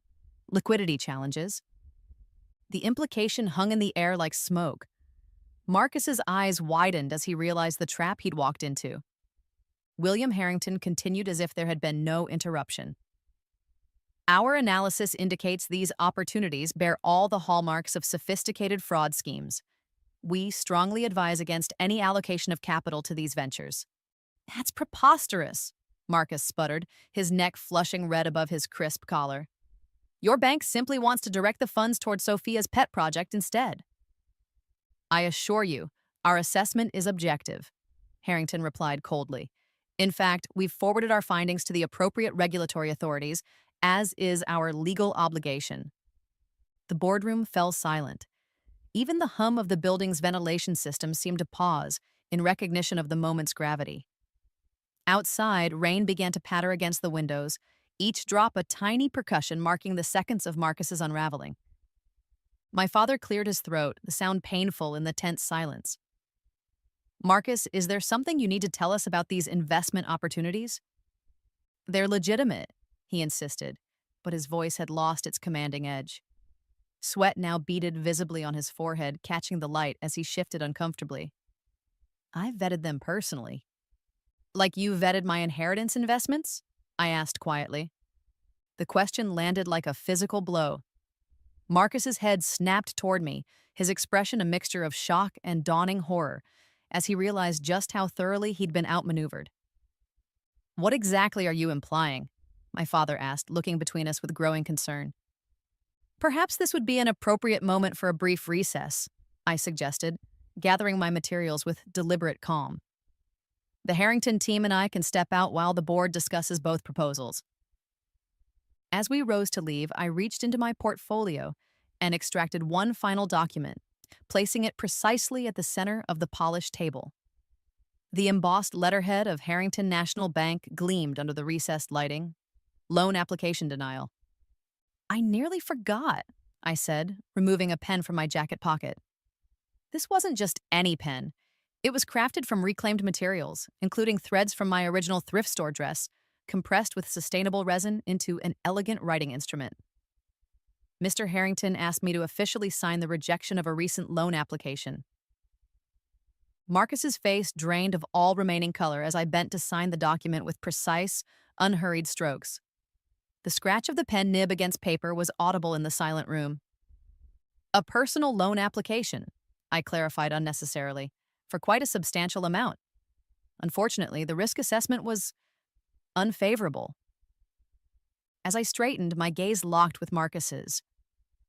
liquidity challenges. The implication hung in the air like smoke. Marcus's eyes widened as he realized the trap he'd walked into. William Harrington continued as if there had been no interruption. Our analysis indicates these opportunities bear all the hallmarks of sophisticated fraud schemes. We strongly advise against any allocation of capital to these ventures. That's preposterous, Marcus sputtered, his neck flushing red above his crisp collar. Your bank simply wants to direct the funds toward Sophia's pet project instead. I assure you, our assessment is objective, Harrington replied coldly. In fact, we've forwarded our findings to the appropriate regulatory authorities, as is our legal obligation. The boardroom fell silent. Even the hum of the building's ventilation system seemed to pause in recognition of the moment's gravity. Outside, rain began to patter against the windows, each drop a tiny percussion marking the seconds of Marcus's unraveling. My father cleared his throat, the sound painful in the tense silence. Marcus, is there something you need to tell us about these investment opportunities? They're legitimate, he insisted, but his voice had lost its commanding edge. Sweat now beaded visibly on his forehead, catching the light as he shifted uncomfortably. I vetted them personally. Like you vetted my inheritance investments? I asked quietly. The question landed like a physical blow. Marcus's head snapped toward me, his expression a mixture of shock and dawning horror, as he realized just how thoroughly he'd been outmaneuvered. What exactly are you implying? My father asked, looking between us with growing concern. Perhaps this would be an appropriate moment for a brief recess, I suggested, gathering my materials with deliberate calm. The Harrington team and I can step out while the board discusses both proposals. As we rose to leave, I reached into my portfolio and extracted one final document, placing it precisely at the center of the polished table. The embossed letterhead of Harrington National Bank gleamed under the recessed lighting. Loan application denial. I nearly forgot, I said, removing a pen from my jacket pocket. This wasn't just any pen. It was crafted from reclaimed materials, including threads from my original thrift store dress, compressed with sustainable resin into an elegant writing instrument. Mr. Harrington asked me to officially sign the rejection of a recent loan application. Marcus's face drained of all remaining color as I bent to sign the document with precise, unhurried strokes. The scratch of the pen nib against paper was audible in the silent room. A personal loan application, I clarified unnecessarily, for quite a substantial amount. Unfortunately, the risk assessment was unfavorable. As I straightened, my gaze locked with Marcus's.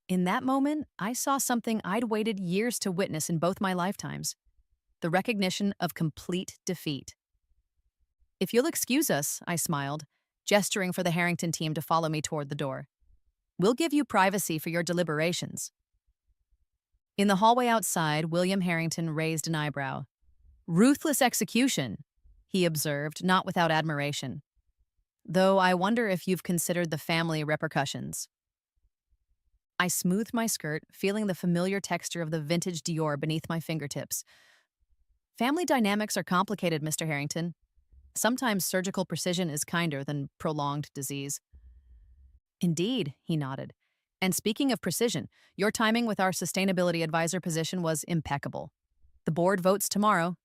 In that moment, I saw something I'd waited years to witness in both my lifetimes: the recognition of complete defeat. If you'll excuse us, I smiled, gesturing for the Harrington team to follow me toward the door. We'll give you privacy for your deliberations. In the hallway outside, William Harrington raised an eyebrow. Ruthless execution, he observed, not without admiration. Though I wonder if you've considered the family repercussions. I smoothed my skirt, feeling the familiar texture of the vintage Dior beneath my fingertips. Family dynamics are complicated, Mr. Harrington. Sometimes surgical precision is kinder than prolonged disease. Indeed, he nodded. And speaking of precision, your timing with our sustainability advisor position was impeccable. The board votes tomorrow.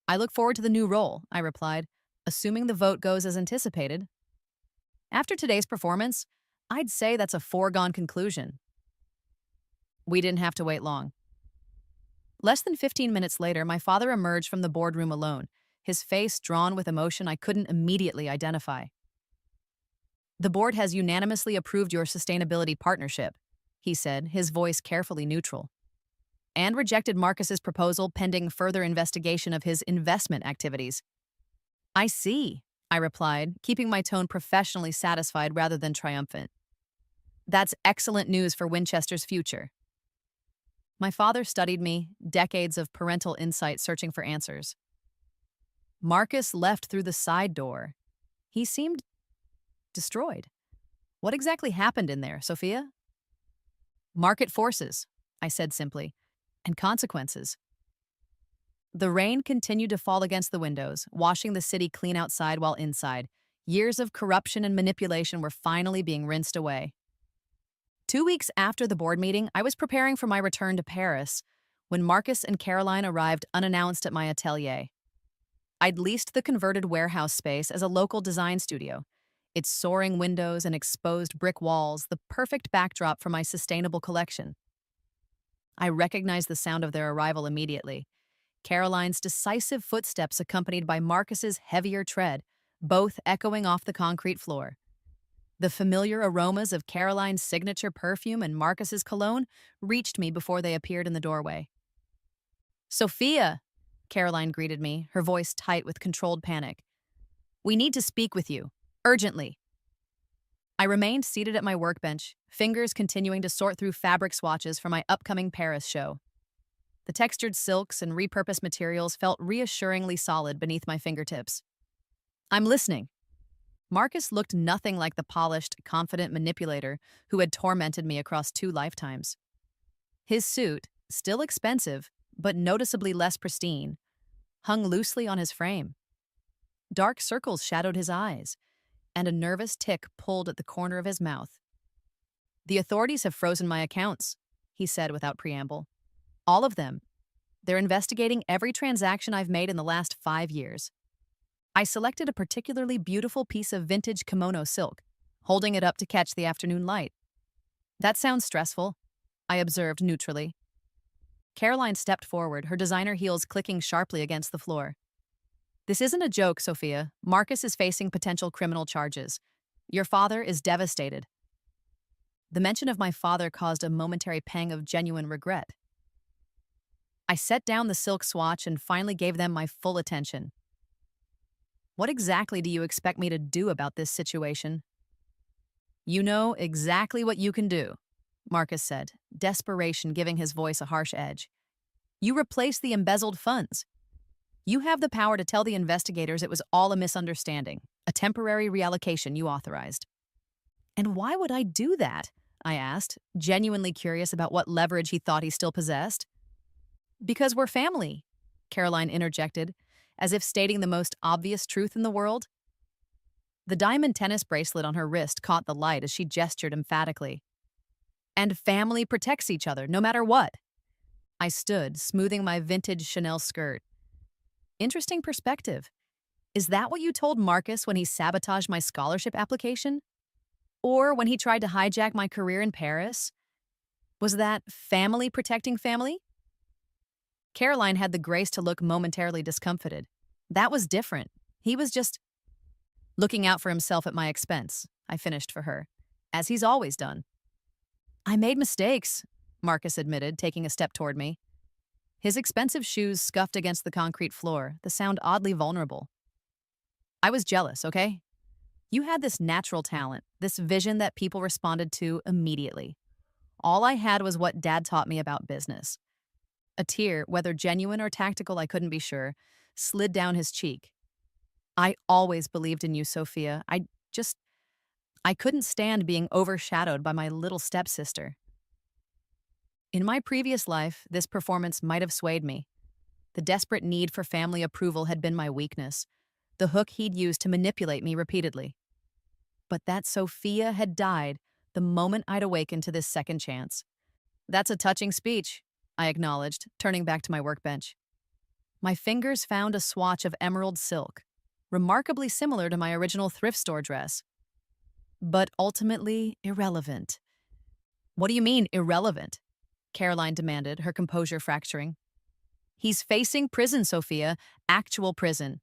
I look forward to the new role, I replied, assuming the vote goes as anticipated. After today's performance, I'd say that's a foregone conclusion. We didn't have to wait long. Less than 15 minutes later, my father emerged from the boardroom alone, his face drawn with emotion I couldn't immediately identify. The board has unanimously approved your sustainability partnership, he said, his voice carefully neutral, and rejected Marcus's proposal pending further investigation of his investment activities. I see, I replied, keeping my tone professionally satisfied rather than triumphant. That's excellent news for Winchester's future. My father studied me, decades of parental insight searching for answers. Marcus left through the side door. He seemed destroyed. What exactly happened in there, Sophia? Market forces, I said simply, and consequences. The rain continued to fall against the windows, washing the city clean outside while inside. Years of corruption and manipulation were finally being rinsed away. 2 weeks after the board meeting, I was preparing for my return to Paris when Marcus and Caroline arrived unannounced at my atelier. I'd leased the converted warehouse space as a local design studio, its soaring windows and exposed brick walls the perfect backdrop for my sustainable collection. I recognized the sound of their arrival immediately. Caroline's decisive footsteps accompanied by Marcus's heavier tread, both echoing off the concrete floor. The familiar aromas of Caroline's signature perfume and Marcus's cologne reached me before they appeared in the doorway. Sophia, Caroline greeted me, her voice tight with controlled panic. We need to speak with you, urgently. I remained seated at my workbench, fingers continuing to sort through fabric swatches for my upcoming Paris show. The textured silks and repurposed materials felt reassuringly solid beneath my fingertips. I'm listening. Marcus looked nothing like the polished, confident manipulator who had tormented me across 2 lifetimes. His suit, still expensive, but noticeably less pristine, hung loosely on his frame. Dark circles shadowed his eyes, and a nervous tic pulled at the corner of his mouth. The authorities have frozen my accounts, he said without preamble. All of them. They're investigating every transaction I've made in the last 5 years. I selected a particularly beautiful piece of vintage kimono silk, holding it up to catch the afternoon light. That sounds stressful, I observed neutrally. Caroline stepped forward, her designer heels clicking sharply against the floor. This isn't a joke, Sophia. Marcus is facing potential criminal charges. Your father is devastated. The mention of my father caused a momentary pang of genuine regret. I set down the silk swatch and finally gave them my full attention. What exactly do you expect me to do about this situation? You know exactly what you can do, Marcus said, desperation giving his voice a harsh edge. You replace the embezzled funds. You have the power to tell the investigators it was all a misunderstanding, a temporary reallocation you authorized. And why would I do that? I asked, genuinely curious about what leverage he thought he still possessed. Because we're family, Caroline interjected, as if stating the most obvious truth in the world. The diamond tennis bracelet on her wrist caught the light as she gestured emphatically. And family protects each other, no matter what. I stood, smoothing my vintage Chanel skirt. Interesting perspective. Is that what you told Marcus when he sabotaged my scholarship application? Or when he tried to hijack my career in Paris? Was that family protecting family? Caroline had the grace to look momentarily discomfited. That was different. He was just looking out for himself at my expense, I finished for her, as he's always done. I made mistakes, Marcus admitted, taking a step toward me. His expensive shoes scuffed against the concrete floor, the sound oddly vulnerable. I was jealous, okay? You had this natural talent, this vision that people responded to immediately. All I had was what Dad taught me about business. A tear, whether genuine or tactical, I couldn't be sure, slid down his cheek. I always believed in you, Sophia. I couldn't stand being overshadowed by my little stepsister. In my previous life, this performance might have swayed me. The desperate need for family approval had been my weakness, the hook he'd used to manipulate me repeatedly. But that Sophia had died the moment I'd awakened to this second chance. That's a touching speech, I acknowledged, turning back to my workbench. My fingers found a swatch of emerald silk, remarkably similar to my original thrift store dress. But ultimately irrelevant. What do you mean, irrelevant? Caroline demanded, her composure fracturing. He's facing prison, Sophia, actual prison.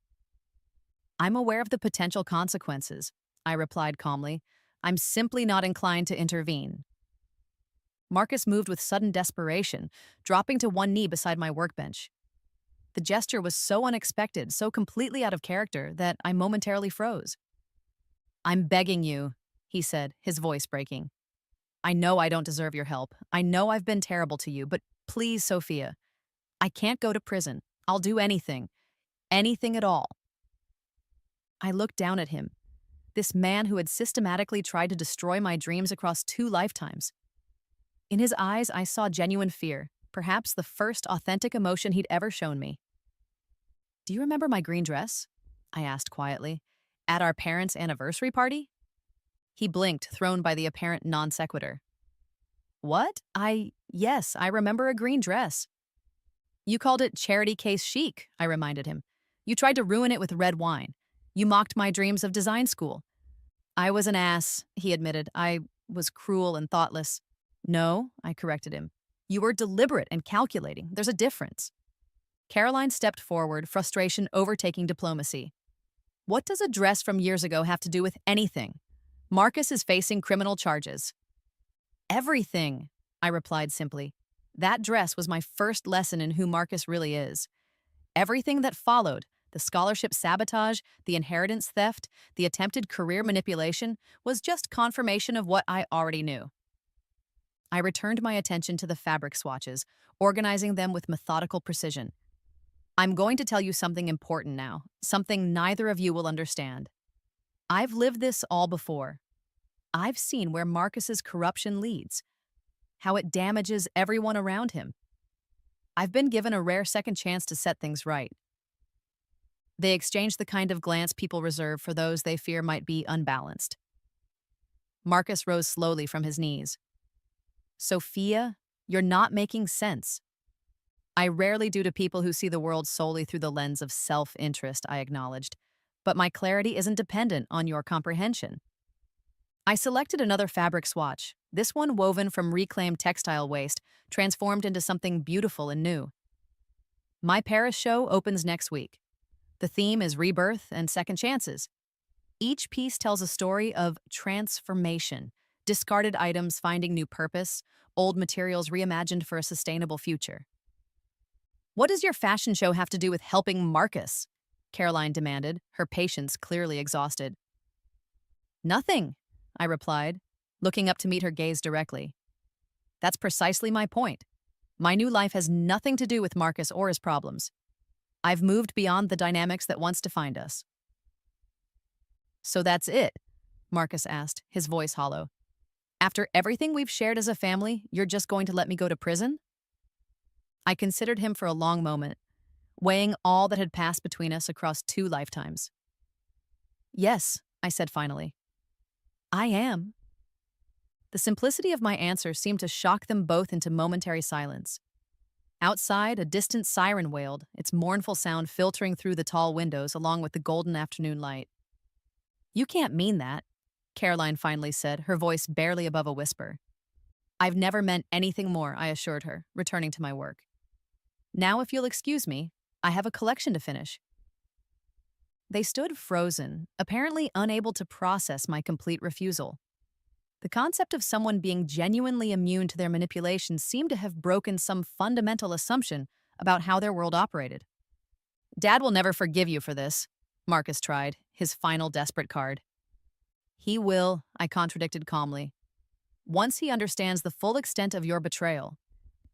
I'm aware of the potential consequences, I replied calmly. I'm simply not inclined to intervene. Marcus moved with sudden desperation, dropping to one knee beside my workbench. The gesture was so unexpected, so completely out of character, that I momentarily froze. I'm begging you, he said, his voice breaking. I know I don't deserve your help. I know I've been terrible to you, but please, Sophia, I can't go to prison. I'll do anything. Anything at all. I looked down at him, this man who had systematically tried to destroy my dreams across 2 lifetimes. In his eyes, I saw genuine fear, perhaps the first authentic emotion he'd ever shown me. Do you remember my green dress? I asked quietly. At our parents' anniversary party? He blinked, thrown by the apparent non sequitur. What? Yes, I remember a green dress. You called it charity case chic, I reminded him. You tried to ruin it with red wine. You mocked my dreams of design school. I was an ass, he admitted. I was cruel and thoughtless. No, I corrected him. You were deliberate and calculating. There's a difference. Caroline stepped forward, frustration overtaking diplomacy. What does a dress from years ago have to do with anything? Marcus is facing criminal charges. Everything, I replied simply. That dress was my first lesson in who Marcus really is. Everything that followed, the scholarship sabotage, the inheritance theft, the attempted career manipulation, was just confirmation of what I already knew. I returned my attention to the fabric swatches, organizing them with methodical precision. I'm going to tell you something important now, something neither of you will understand. I've lived this all before. I've seen where Marcus's corruption leads, how it damages everyone around him. I've been given a rare second chance to set things right. They exchange the kind of glance people reserve for those they fear might be unbalanced. Marcus rose slowly from his knees. Sophia, you're not making sense. I rarely do to people who see the world solely through the lens of self-interest, I acknowledged, but my clarity isn't dependent on your comprehension. I selected another fabric swatch, this one woven from reclaimed textile waste, transformed into something beautiful and new. My Paris show opens next week. The theme is rebirth and second chances. Each piece tells a story of transformation, discarded items finding new purpose, old materials reimagined for a sustainable future. What does your fashion show have to do with helping Marcus? Caroline demanded, her patience clearly exhausted. Nothing, I replied, looking up to meet her gaze directly. That's precisely my point. My new life has nothing to do with Marcus or his problems. I've moved beyond the dynamics that once defined us. So that's it? Marcus asked, his voice hollow. After everything we've shared as a family, you're just going to let me go to prison? I considered him for a long moment, weighing all that had passed between us across 2 lifetimes. Yes, I said finally. I am. The simplicity of my answer seemed to shock them both into momentary silence. Outside, a distant siren wailed, its mournful sound filtering through the tall windows along with the golden afternoon light. You can't mean that, Caroline finally said, her voice barely above a whisper. I've never meant anything more, I assured her, returning to my work. Now, if you'll excuse me, I have a collection to finish. They stood frozen, apparently unable to process my complete refusal. The concept of someone being genuinely immune to their manipulation seemed to have broken some fundamental assumption about how their world operated. Dad will never forgive you for this, Marcus tried, his final desperate card. He will, I contradicted calmly. Once he understands the full extent of your betrayal.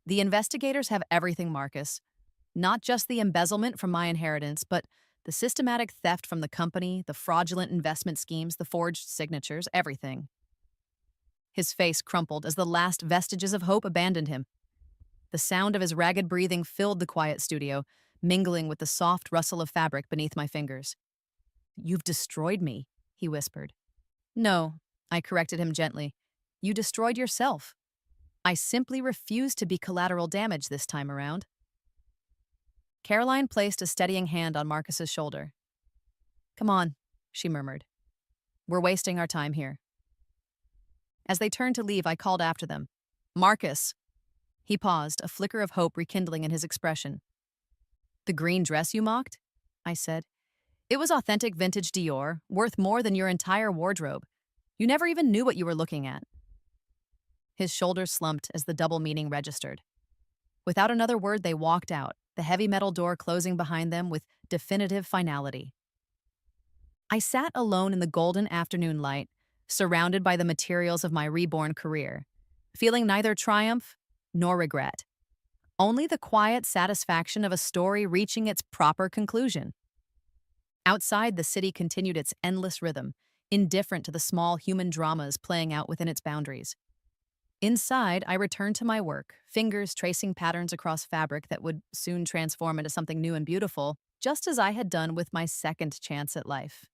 The investigators have everything, Marcus. Not just the embezzlement from my inheritance, but the systematic theft from the company, the fraudulent investment schemes, the forged signatures, everything. His face crumpled as the last vestiges of hope abandoned him. The sound of his ragged breathing filled the quiet studio, mingling with the soft rustle of fabric beneath my fingers. You've destroyed me, he whispered. No, I corrected him gently. You destroyed yourself. I simply refuse to be collateral damage this time around. Caroline placed a steadying hand on Marcus's shoulder. Come on, she murmured. We're wasting our time here. As they turned to leave, I called after them. Marcus! He paused, a flicker of hope rekindling in his expression. The green dress you mocked? I said. It was authentic vintage Dior, worth more than your entire wardrobe. You never even knew what you were looking at. His shoulders slumped as the double meaning registered. Without another word, they walked out, the heavy metal door closing behind them with definitive finality. I sat alone in the golden afternoon light, surrounded by the materials of my reborn career, feeling neither triumph nor regret. Only the quiet satisfaction of a story reaching its proper conclusion. Outside, the city continued its endless rhythm, indifferent to the small human dramas playing out within its boundaries. Inside, I returned to my work, fingers tracing patterns across fabric that would soon transform into something new and beautiful, just as I had done with my second chance at life.